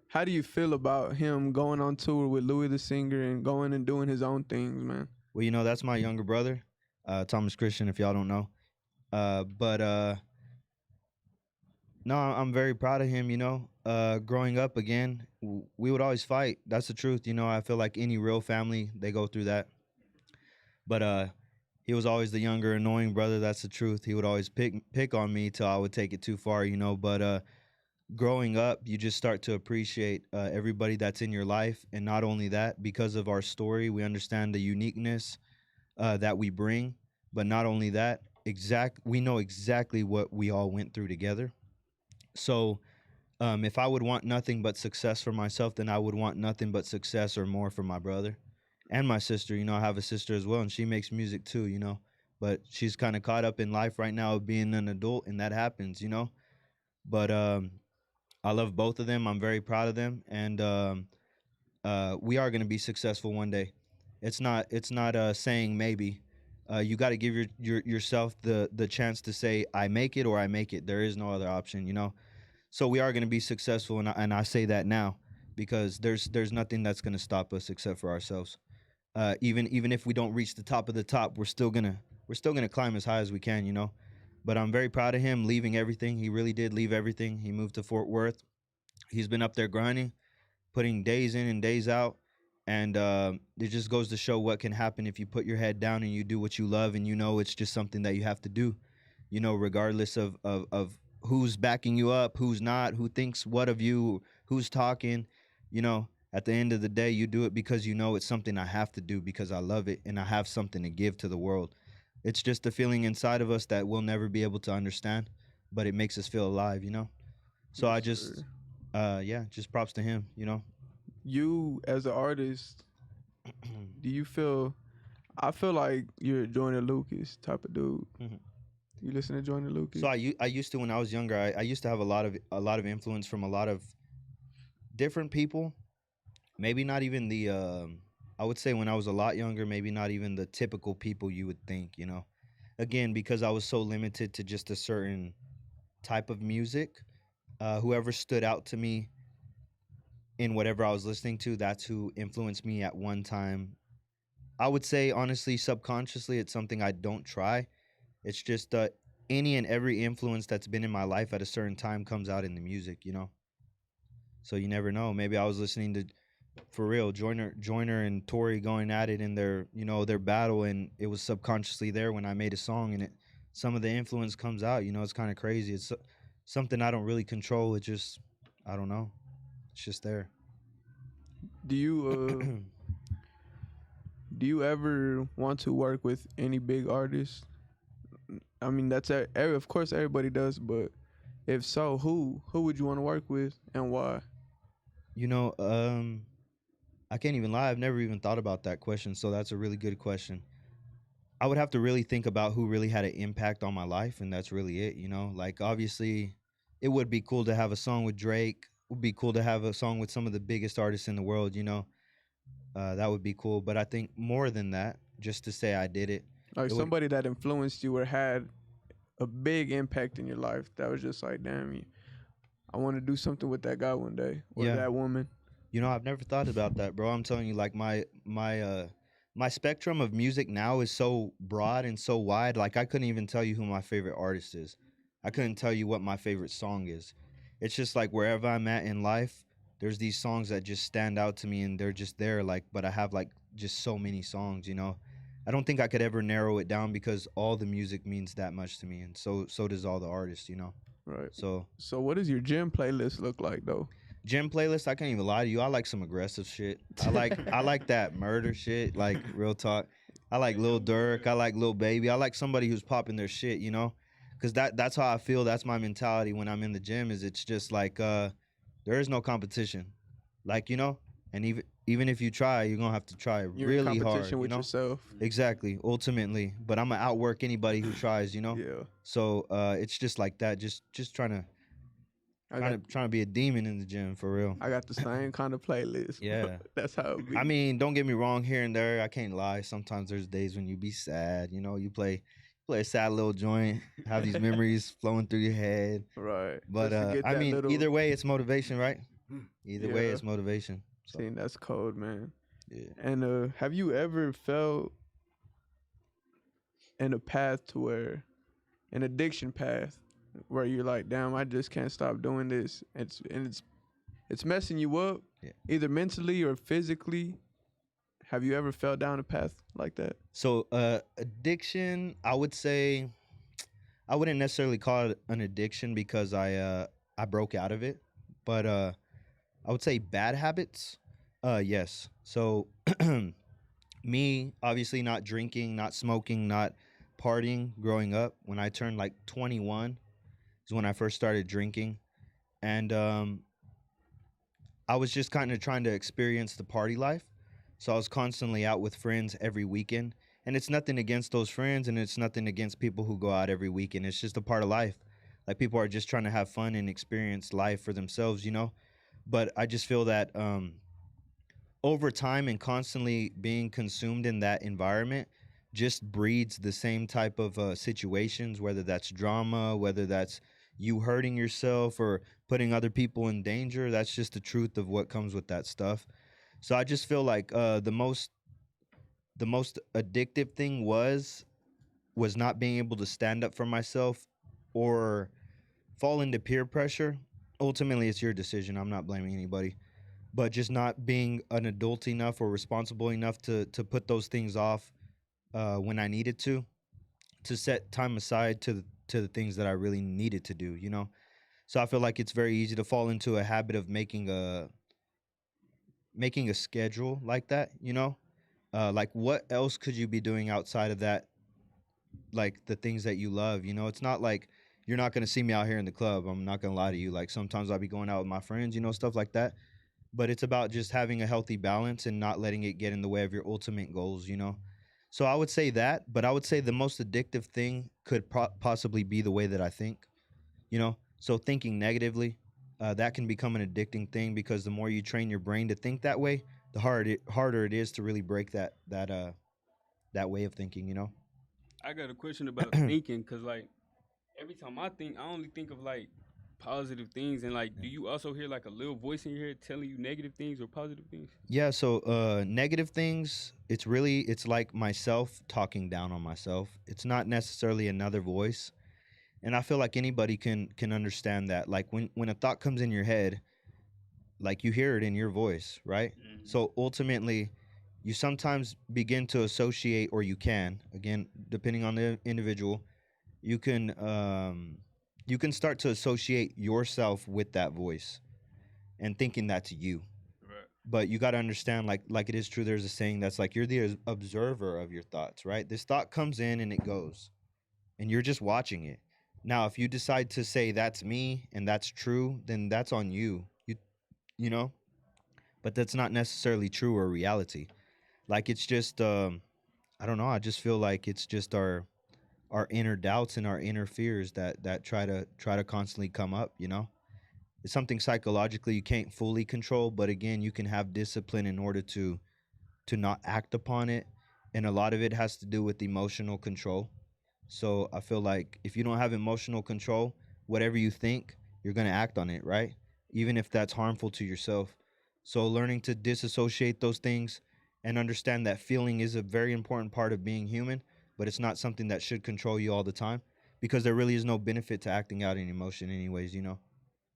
How do you feel about him going on tour with Louis the Singer and going and doing his own things, man? well, you know, that's my younger brother, Thomas Christian, if y'all don't know. But no, I'm very proud of him. You know, growing up again, we would always fight. That's the truth. You know, I feel like any real family they go through that. But he was always the younger, annoying brother. That's the truth. He would always pick on me till I would take it too far. You know, but growing up, you just start to appreciate everybody that's in your life, and not only that, because of our story, we understand the uniqueness that we bring. But not only that, we know exactly what we all went through together. So if I would want nothing but success for myself, then I would want nothing but success or more for my brother and my sister. You know, I have a sister as well, and she makes music too. You know, but she's kind of caught up in life right now of being an adult, and that happens. You know, but I love both of them. I'm very proud of them, and we are going to be successful one day. It's not saying maybe. You got to give yourself the chance to say I make it or I make it. There is no other option. You know, so we are going to be successful, and I say that now because there's nothing that's going to stop us except for ourselves. Even if we don't reach the top of the top, we're still gonna climb as high as we can, you know. But I'm very proud of him leaving everything. He really did leave everything. He moved to Fort Worth. He's been up there grinding, putting days in and days out, and it just goes to show what can happen if you put your head down and you do what you love, and you know it's just something that you have to do, you know, regardless of who's backing you up, who's not, who thinks what of you, who's talking, you know. At the end of the day, you do it because you know it's something I have to do because I love it and I have something to give to the world. It's just a feeling inside of us that we'll never be able to understand, but it makes us feel alive, you know. So I Yes, just, sir. yeah, just props to him, you know. You as an artist, do you feel? I feel like you're a Joyner Lucas type of dude. Mhm. You listen to Joyner So Lucas? I used to when I was younger. I used to have a lot of influence from a lot of different people. Maybe not even the. I would say when I was a lot younger, maybe not even the typical people you would think. You know, again because I was so limited to just a certain type of music. Whoever stood out to me in whatever I was listening to, that's who influenced me at one time. I would say honestly, subconsciously, it's something I don't try. It's just any and every influence that's been in my life at a certain time comes out in the music, you know. So you never know. Maybe I was listening to, for real, Joyner and Tory going at it in their, you know, their battle, and it was subconsciously there when I made a song, and it some of the influence comes out. You know, it's kind of crazy. It's something I don't really control. It just, I don't know. It's just there. Do you do you ever want to work with any big artist? I mean, of course everybody does, but if so, who would you want to work with and why? You know, I can't even lie. I've never even thought about that question. So that's a really good question. I would have to really think about who really had an impact on my life, and that's really it. You know, like obviously, it would be cool to have a song with Drake. It would be cool to have a song with some of the biggest artists in the world. You know, that would be cool. But I think more than that, just to say I did it, Like it would. somebody that influenced you or had a big impact in your life that was just like, damn, I want to do something with that guy one day or Yeah, that woman. you know, I've never thought about that, bro. I'm telling you, like my spectrum of music now is so broad and so wide. Like I couldn't even tell you who my favorite artist is. I couldn't tell you what my favorite song is. It's just like wherever I'm at in life, there's these songs that just stand out to me and they're just there. Like, but I have like just so many songs, you know. I don't think I could ever narrow it down because all the music means that much to me, and so does all the artists, you know. Right. So So what does your gym playlist look like though? gym playlist, I can't even lie to you. I like some aggressive shit. I like that murder shit, like real talk. I like Lil Durk. I like Lil Baby. I like somebody who's popping their shit, you know? Cause that's how I feel. That's my mentality when I'm in the gym, is it's just like there is no competition. Like, you know? And even if you try, you're gonna have to try You're in really hard, competition you with know? yourself. Exactly, ultimately. But I'm gonna outwork anybody who tries, you know? Yeah. So it's just like that. Just trying to I trying got to trying to be a demon in the gym for real. I got the same kind of playlist. Bro. Yeah. That's how it be. I mean, don't get me wrong, here and there, I can't lie. Sometimes there's days when you be sad, you know, you play a sad little joint, have these memories flowing through your head. Right. But Just to get I that mean, little either way it's motivation, right? Either way yeah. it's motivation. So, See, that's cold, man. yeah. And have you ever felt in a path to where an addiction path where you're like, damn, I just can't stop doing this. It's messing you up, Yeah. either mentally or physically. Have you ever fell down a path like that? So addiction, I would say I wouldn't necessarily call it an addiction because I broke out of it, but I would say bad habits. Yes. So me obviously not drinking, not smoking, not partying growing up. When I turned like 21 is when I first started drinking, and I was just kind of trying to experience the party life. So I was constantly out with friends every weekend. And it's nothing against those friends and it's nothing against people who go out every weekend. It's just a part of life. Like people are just trying to have fun and experience life for themselves, you know? But I just feel that over time and constantly being consumed in that environment just breeds the same type of situations, whether that's drama, whether that's you hurting yourself or putting other people in danger. That's just the truth of what comes with that stuff. So I just feel like the most addictive thing was not being able to stand up for myself or fall into peer pressure. Ultimately, it's your decision. I'm not blaming anybody, but just not being an adult enough or responsible enough to put those things off when I needed to set time aside to the things that I really needed to do. You know, so I feel like it's very easy to fall into a habit of making a schedule like that. You know, like what else could you be doing outside of that, like the things that you love? You know, it's not like you're not gonna see me out here in the club. I'm not gonna lie to you. Like sometimes I'll be going out with my friends, you know, stuff like that. But it's about just having a healthy balance and not letting it get in the way of your ultimate goals, you know. So I would say that, but I would say the most addictive thing could possibly be the way that I think, you know. So thinking negatively, that can become an addicting thing because the more you train your brain to think that way, the harder it is to really break that way of thinking, you know. I got a question about thinking, cause like every time I think, I only think of like positive things, and like, do you also hear like a little voice in your head telling you negative things or positive things? Yeah, so negative things, it's like myself talking down on myself. It's not necessarily another voice. And I feel like anybody can understand that. Like when a thought comes in your head, like you hear it in your voice, right? Mm-hmm. So ultimately, you sometimes begin to associate, or you can, again, depending on the individual, you can you can start to associate yourself with that voice and thinking that's you. Right. But you got to understand, like it is true, there's a saying that's like you're the observer of your thoughts, right? This thought comes in and it goes, and you're just watching it. Now if you decide to say that's me and that's true, then that's on you. You know, but that's not necessarily true or reality. Like it's just I don't know, I just feel like it's just our inner doubts and our inner fears that try to constantly come up, you know. It's something psychologically you can't fully control, but again, you can have discipline in order to not act upon it. And a lot of it has to do with emotional control. So I feel like if you don't have emotional control, whatever you think, you're going to act on it, right? Even if that's harmful to yourself. So learning to disassociate those things and understand that feeling is a very important part of being human, but it's not something that should control you all the time, because there really is no benefit to acting out an emotion anyways, you know?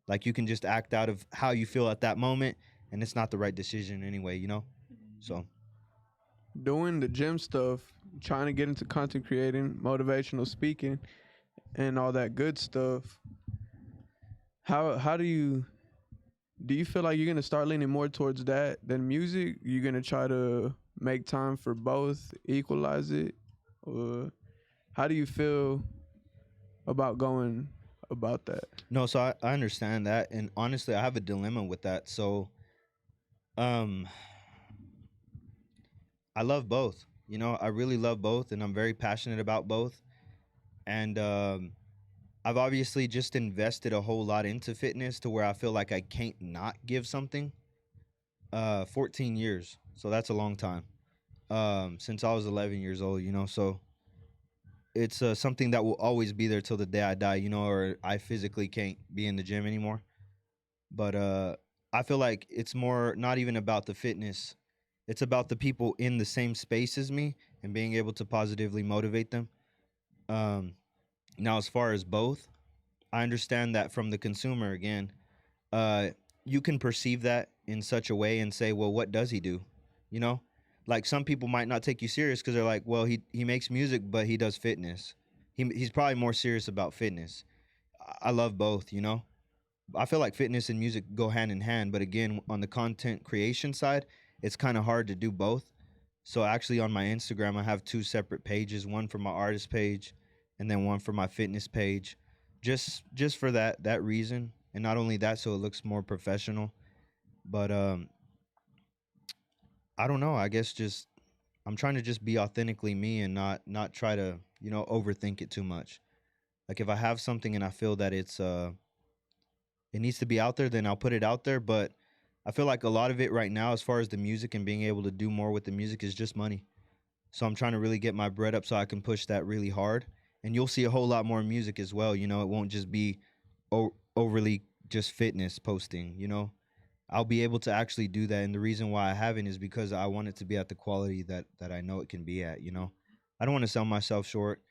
Like you can just act out of how you feel at that moment, and it's not the right decision anyway, you know? So Doing the gym stuff, trying to get into content creating, motivational speaking, and all that good stuff. How do you feel like you're gonna start leaning more towards that than music? You're gonna try to make time for both, equalize it, or how do you feel about going about that? no, so I understand that, and honestly, I have a dilemma with that. So, um, I love both. You know, I really love both, and I'm very passionate about both. And I've obviously just invested a whole lot into fitness to where I feel like I can't not give something. 14 years, so that's a long time. Since I was 11 years old, you know, so it's something that will always be there till the day I die, you know, or I physically can't be in the gym anymore. But I feel like it's more not even about the fitness. It's about the people in the same space as me and being able to positively motivate them. Um, Now, as far as both, I understand that from the consumer again, uh, you can perceive that in such a way and say, well, what does he do? You know, like some people might not take you serious because they're like, well, he makes music, but he does fitness. He's probably more serious about fitness. I love both. You know, I feel like fitness and music go hand in hand, but again, on the content creation side, it's kind of hard to do both. So actually, on my Instagram, I have two separate pages: one for my artist page, and then one for my fitness page, just for that reason. And not only that, so it looks more professional. But I don't know. I guess just I'm trying to just be authentically me and not try to overthink it too much. Like if I have something and I feel that it needs to be out there, then I'll put it out there. But I feel like a lot of it right now, as far as the music and being able to do more with the music, is just money. So I'm trying to really get my bread up so I can push that really hard. And you'll see a whole lot more music as well. You know, it won't just be overly just fitness posting. You know, I'll be able to actually do that. And the reason why I haven't is because I want it to be at the quality that I know it can be at. You know, I don't want to sell myself short.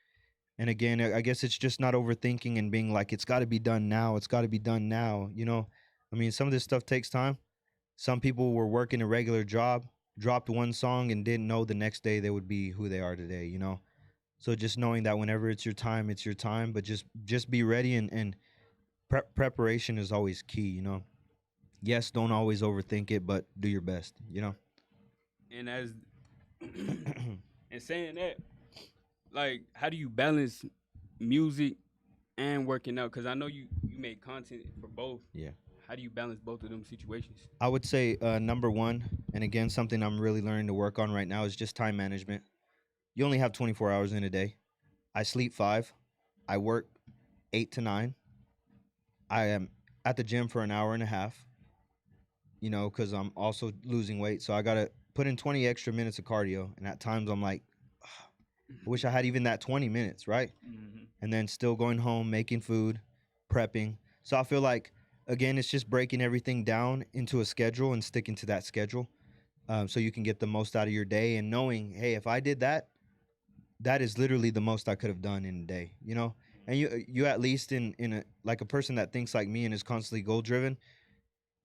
And again, I guess it's just not overthinking and being like, it's got to be done now. It's got to be done now. You know, I mean, some of this stuff takes time. Some people were working a regular job, dropped one song, and didn't know the next day they would be who they are today. You know, so just knowing that whenever it's your time, it's your time. But just be ready and preparation is always key. You know, yes, don't always overthink it, but do your best. You know. And as and saying that, like, how do you balance music and working out? Because I know you make content for both. Yeah. How do you balance both of them situations? I would say number one, and again, something I'm really learning to work on right now is just time management. You only have 24 hours in a day. I sleep 5. I work 8 to 9. I am at the gym for an hour and a half, you know, because I'm also losing weight. So I got to put in 20 extra minutes of cardio. And at times I'm like, I wish I had even that 20 minutes, right? Mm-hmm. And then still going home, making food, prepping. So I feel like, again, it's just breaking everything down into a schedule and sticking to that schedule, so you can get the most out of your day and knowing, hey, if I did that, that is literally the most I could have done in a day, you know? And you at least in a like a person that thinks like me and is constantly goal driven,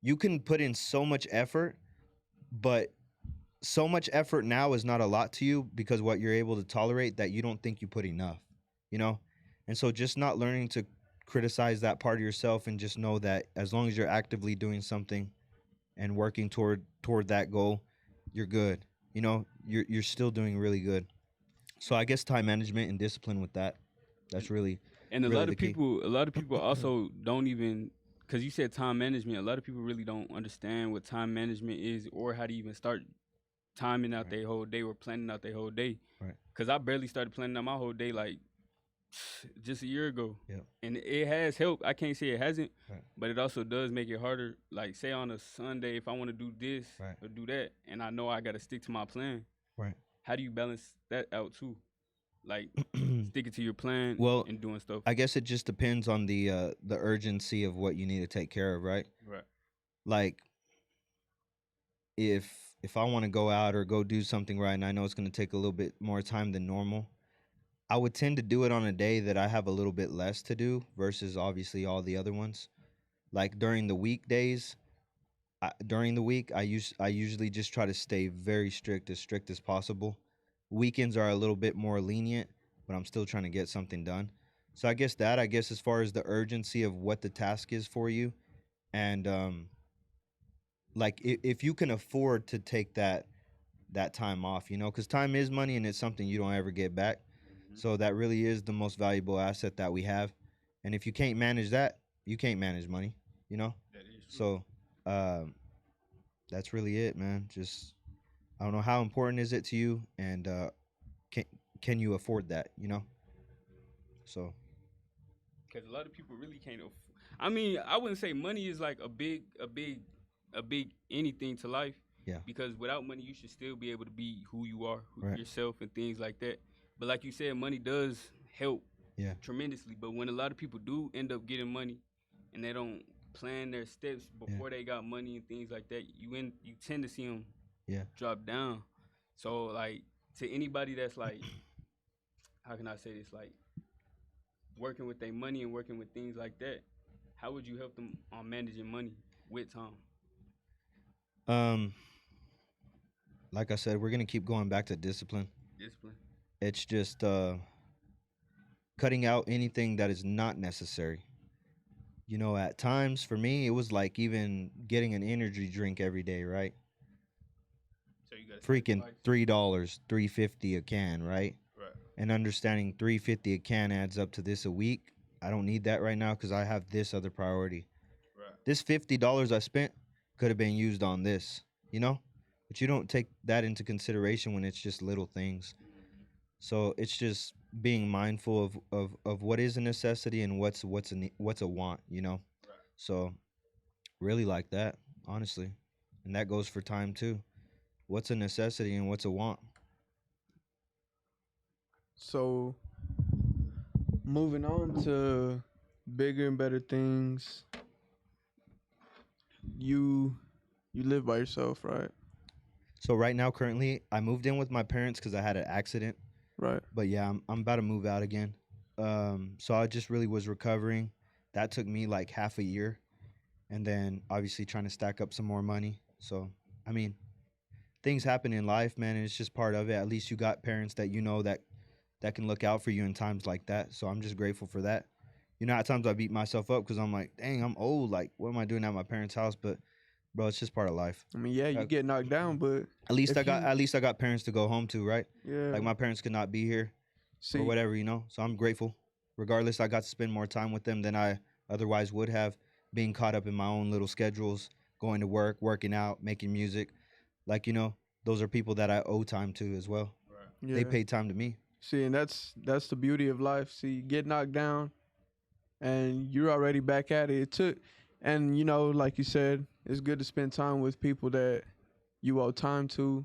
you can put in so much effort, but so much effort now is not a lot to you because what you're able to tolerate that you don't think you put enough, you know? And so just not learning to criticize that part of yourself and just know that as long as you're actively doing something and working toward that goal, you're good. You know, you're still doing really good. So I guess time management and discipline with that, that's really And really the key. a lot of people also don't even, because you said time management. A lot of people really don't understand what time management is or how to even start timing out Right. their whole day or planning out their whole day. Right. Because I barely started planning out my whole day like just a year ago. Yeah. And it has helped. I can't say it hasn't, Right. but it also does make it harder. Like, say on a Sunday, if I want to do this Right. or do that, and I know I got to stick to my plan, Right. how do you balance that out too? Like, sticking to your plan Well, and doing stuff. I guess it just depends on the urgency of what you need to take care of, right? Right. Like if if I want to go out or go do something right and I know it's going to take a little bit more time than normal, I would tend to do it on a day that I have a little bit less to do versus obviously all the other ones. Like during the weekdays, during the week, I usually just try to stay very strict as possible. Weekends are a little bit more lenient, but I'm still trying to get something done. So I guess as far as the urgency of what the task is for you, and like if you can afford to take that time off, you know, because time is money and it's something you don't ever get back. Mm-hmm. So that really is the most valuable asset that we have. And if you can't manage that, you can't manage money, you know? That is true. So that's really it, man. Just I don't know how important is it to you and can can you afford that, you know? So Because a lot of people really can't. I mean, I wouldn't say money is like a big anything to life. Yeah. Because without money, you should still be able to be who you are, Right. yourself, and things like that. But like you said, money does help. Yeah. Tremendously. But when a lot of people do end up getting money, and they don't plan their steps before they got money and things like that, you tend to see them drop down. So like to anybody that's like, how can I say this, like working with their money and working with things like that, how would you help them on managing money with time? Um, like I said, we're gonna keep going back to discipline. Discipline. It's just cutting out anything that is not necessary. You know, at times for me, it was like even getting an energy drink every day, right? So you got to Freaking sacrifice. $3, $3.50 a can, right? Right. And understanding $3.50 a can adds up to this a week. I don't need that right now because I have this other priority. Right. This $50 I spent could have been used on this, you know? But you don't take that into consideration when it's just little things. So it's just being mindful of what is a necessity and what's a want, you know? Right. So really like that, honestly. And that goes for time too. What's a necessity and what's a want? So moving on to bigger and better things. You you live by yourself, right? So right now, currently, I moved in with my parents because I had an accident. Right. But yeah, I'm about to move out again. So I just really was recovering. That took me like half a year, and then obviously trying to stack up some more money. So I mean, things happen in life, man, and it's just part of it. At least you got parents that you know that can look out for you in times like that. So I'm just grateful for that. You know, at times I beat myself up because I'm like, dang, I'm old. Like, what am I doing at my parents' house? But bro, it's just part of life. I mean, yeah, you Uh, get knocked down, but At least if you, at least I got parents to go home to, right? yeah, Like my parents could not be here or see, whatever, you know. So I'm grateful. Regardless, I got to spend more time with them than I otherwise would have, being caught up in my own little schedules, going to work, working out, making music. Like, you know, those are people that I owe time to as well. Right. yeah, They paid time to me. see, and that's the beauty of life. See, you get knocked down, and you're already back at it. It took, and you know, like you said, it's good to spend time with people that you owe time to,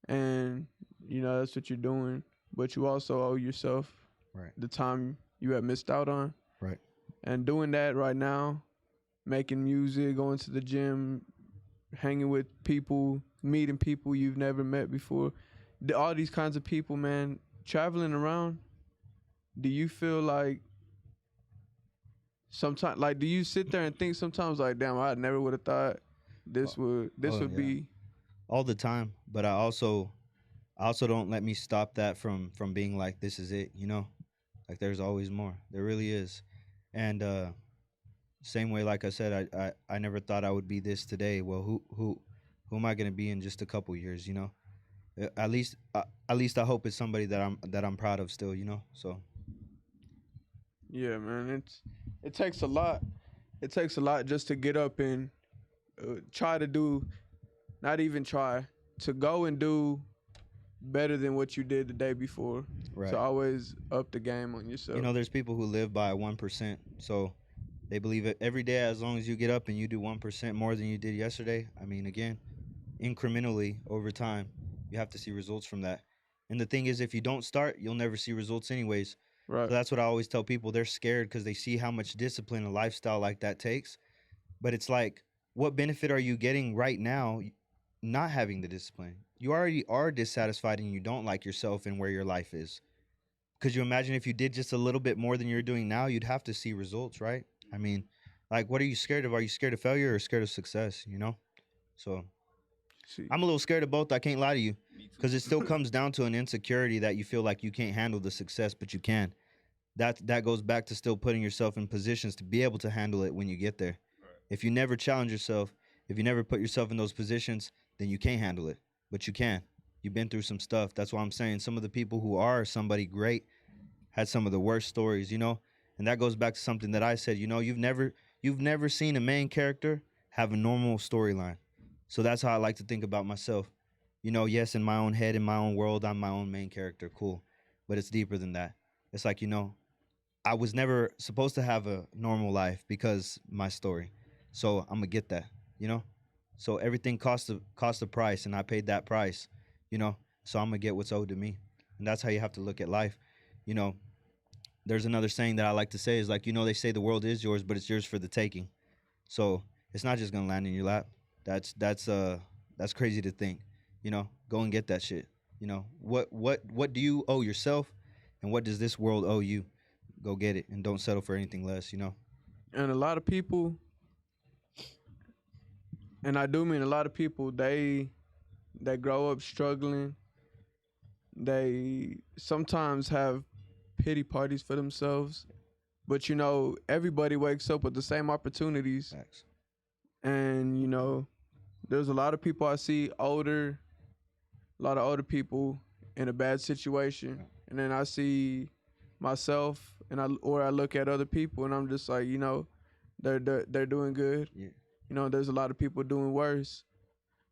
and you know that's what you're doing. But you also owe yourself Right. the time you have missed out on, Right. and doing that right now, making music, going to the gym, hanging with people, meeting people you've never met before, all these kinds of people, man. Traveling around, do you feel like sometimes, like, do you sit there and think sometimes, like, damn, I never would have thought this oh, would yeah. be, All the time. But I also don't let me stop that from being like this is it, you know? Like there's always more. There really is. And same way, like I said, I never thought I would be this today. Well, who am I gonna be in just a couple years? You know, at least I hope it's somebody that I'm proud of still. You know, so yeah, man. It takes a lot. It takes a lot just to get up and try to do, not even try to go and do better than what you did the day before. right. To always up the game on yourself. You know, there's people who live by 1%. So they believe it every day. As long as you get up and you do 1% more than you did yesterday. I mean, again, incrementally over time, you have to see results from that. And the thing is, if you don't start, you'll never see results anyways. Right. So that's what I always tell people. They're scared because they see how much discipline a lifestyle like that takes. But it's like, what benefit are you getting right now not having the discipline? You already are dissatisfied and you don't like yourself and where your life is. Could you imagine if you did just a little bit more than you're doing now, you'd have to see results, right? I mean, like, what are you scared of? Are you scared of failure or scared of success, you know? So See, I'm a little scared of both. I can't lie to you Me too. because it still comes down to an insecurity that you feel like you can't handle the success, but you can. That goes back to still putting yourself in positions to be able to handle it when you get there. Right. If you never challenge yourself, if you never put yourself in those positions, then you can't handle it. But you can. You've been through some stuff. That's why I'm saying some of the people who are somebody great had some of the worst stories, you know? And that goes back to something that I said, you know, you've never seen a main character have a normal storyline. So that's how I like to think about myself. You know, yes, in my own head, in my own world, I'm my own main character, cool. But it's deeper than that. It's like, you know, I was never supposed to have a normal life because my story. So I'm gonna get that, you know? So everything costs a price and I paid that price, you know? So I'm gonna get what's owed to me. And that's how you have to look at life. You know, there's another saying that I like to say is like, you know, they say the world is yours, but it's yours for the taking. So it's not just gonna land in your lap. That's crazy to think. You know, go and get that shit. You know, what do you owe yourself, and what does this world owe you? go get it and don't settle for anything less, you know? And a lot of people, and I do mean a lot of people, they grow up struggling. They sometimes have pity parties for themselves. But everybody wakes up with the same opportunities. Facts. And there's a lot of people I see a lot of older people in a bad situation. Yeah. And then I see myself and I look at other people and I'm just like, they're doing good. Yeah. There's a lot of people doing worse.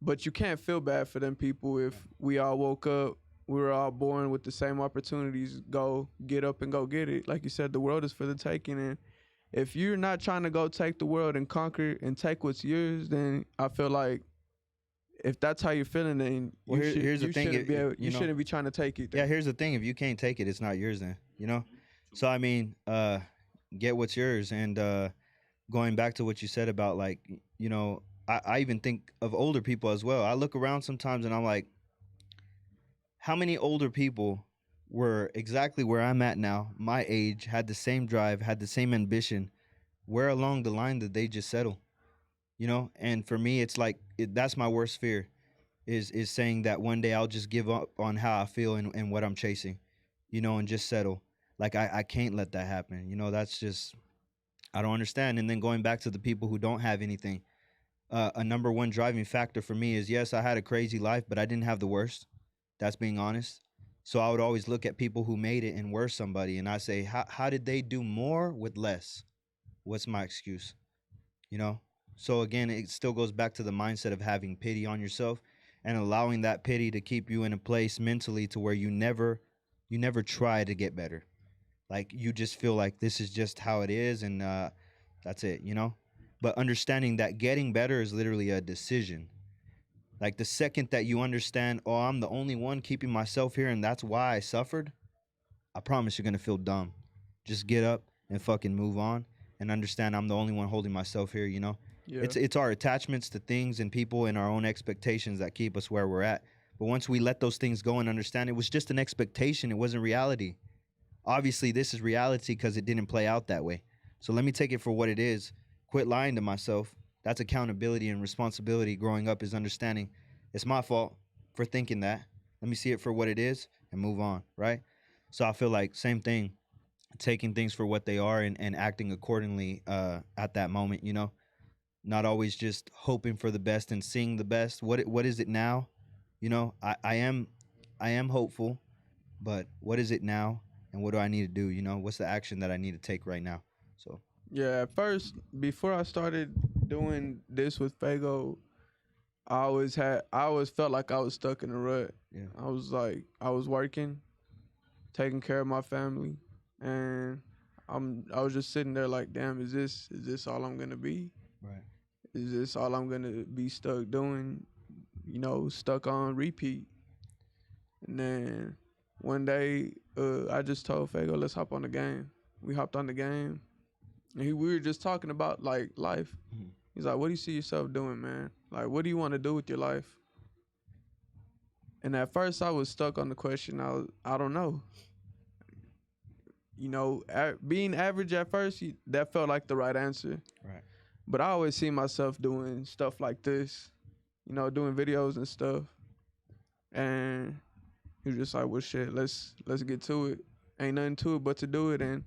But you can't feel bad for them people if we all woke up, we were all born with the same opportunities. Go get up and go get it. Like you said, the world is for the taking. And if you're not trying to go take the world and conquer and take what's yours, then I feel like if that's how you're feeling, then Well, here's the thing, you shouldn't be trying to take it. Yeah, here's the thing. If you can't take it, it's not yours then, you know? So, I mean, get what's yours. And going back to what you said about, like, I even think of older people as well. I look around sometimes and I'm like, how many older people were exactly where I'm at now, my age, had the same drive, had the same ambition? Where along the line did they just settle? And for me, it's like that's my worst fear, is saying that one day I'll just give up on how I feel and what I'm chasing, and just settle. Like I can't let that happen. That's just, I don't understand. And then going back to the people who don't have anything, a number one driving factor for me is, yes, I had a crazy life, but I didn't have the worst. That's being honest. So I would always look at people who made it and were somebody, and I say, how did they do more with less? What's my excuse? So again, it still goes back to the mindset of having pity on yourself and allowing that pity to keep you in a place mentally to where you never try to get better. Like you just feel like this is just how it is, and that's it, But understanding that getting better is literally a decision. Like the second that you understand, oh, I'm the only one keeping myself here and that's why I suffered, I promise you're going to feel dumb. Just get up and fucking move on and understand I'm the only one holding myself here, Yeah. It's our attachments to things and people and our own expectations that keep us where we're at. But once we let those things go and understand it was just an expectation, it wasn't reality. Obviously, this is reality because it didn't play out that way. So let me take it for what it is. Quit lying to myself. That's accountability and responsibility. Growing up is understanding it's my fault for thinking that. Let me see it for what it is and move on, right? So I feel like same thing, taking things for what they are and acting accordingly at that moment, Not always just hoping for the best and seeing the best. What is it now? I am hopeful, but what is it now? And what do I need to do? What's the action that I need to take right now? So Yeah, at first, before I started doing this with Fago, I always felt like I was stuck in a rut. yeah, I was working, taking care of my family, and I was just sitting there like, damn, is this all I'm gonna be? right. Is this all I'm gonna be stuck doing? Stuck on repeat. And then one day, I just told Fago, let's hop on the game. We hopped on the game, and we were just talking about like life. Mhm. He's like, what do you see yourself doing, man? Like, what do you want to do with your life? And at first, I was stuck on the question. I don't know. Being average at first, that felt like the right answer. Right. But I always see myself doing stuff like this, doing videos and stuff. And he was just like, well, shit, let's get to it. Ain't nothing to it but to do it. And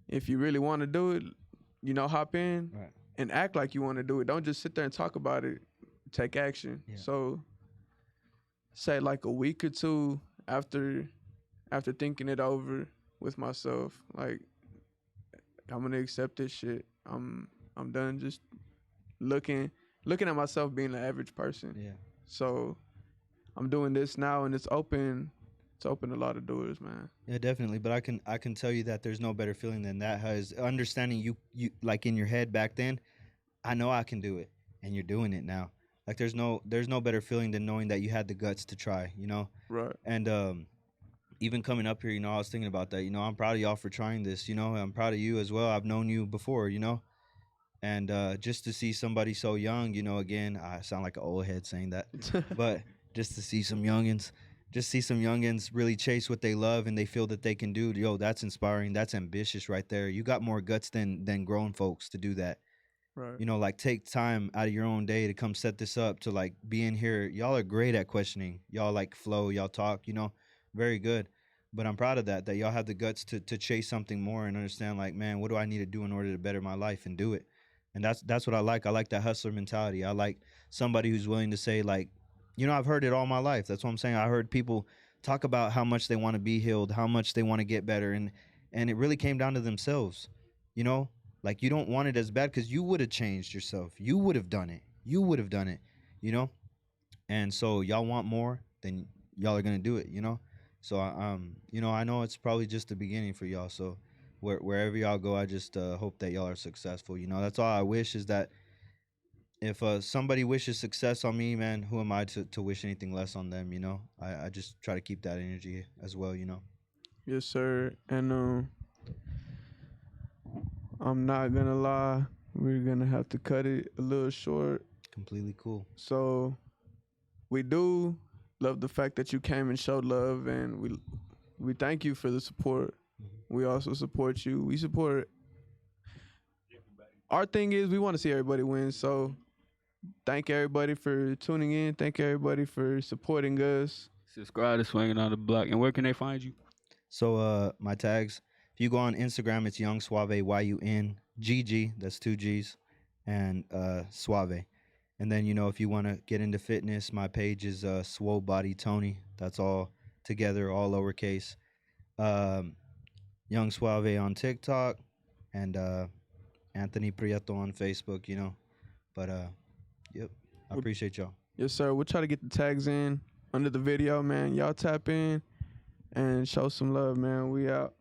if you really want to do it, hop in Right. and act like you want to do it. Don't just sit there and talk about it. Take action. Yeah. So, say like a week or two after thinking it over with myself, like I'm gonna accept this shit. I'm done just looking at myself being an average person. Yeah. So I'm doing this now, and it's opened a lot of doors, man. Yeah, definitely. But I can tell you that there's no better feeling than that. Has understanding you like in your head back then, I know I can do it, and you're doing it now. Like there's no better feeling than knowing that you had the guts to try, Right. And even coming up here, I was thinking about that. I'm proud of y'all for trying this. I'm proud of you as well. I've known you before, and just to see somebody so young, again, I sound like an old head saying that, but just to see some youngins just see some youngins really chase what they love and they feel that they can do. Yo, that's inspiring. That's ambitious right there. You got more guts than grown folks to do that. Right. You know, like take time out of your own day to come set this up, to like be in here. Y'all are great at questioning. Y'all like flow, y'all talk, you know, very good. But I'm proud of that y'all have the guts to chase something more and understand like, man, what do I need to do in order to better my life and do it? And that's what I like. I like that hustler mentality. I like somebody who's willing to say like, you know, I've heard it all my life. That's what I'm saying. I heard people talk about how much they want to be healed, how much they want to get better, and it really came down to themselves. You know, like you don't want it as bad because you would have changed yourself. You would have done it. You would have done it. You know, and so y'all want more, then y'all are gonna do it. You know, so you know, I know it's probably just the beginning for y'all. So wherever y'all go, I just hope that y'all are successful. You know, that's all I wish is that if somebody wishes success on me, man, who am I to wish anything less on them? You know, I just try to keep that energy as well. You know. Yes, sir. And I'm not gonna lie, we're gonna have to cut it a little short. Completely cool. So we do love the fact that you came and showed love, and we thank you for the support. We also support you. We support. Our thing is we want to see everybody win. So thank everybody for tuning in. Thank everybody for supporting us. Subscribe to Swinging on the Block. And where can they find you? So my tags, if you go on Instagram, it's Yungg Suave, YUNGG, that's 2 G's, and Suave. And then, you know, if you want to get into fitness, my page is Swole Body Tony. That's all together, all lowercase. Yungg Suave on TikTok, and Anthony Prieto on Facebook, you know. But yep, I appreciate y'all. Yes, sir. We'll try to get the tags in under the video, man. Y'all tap in and show some love, man. We out.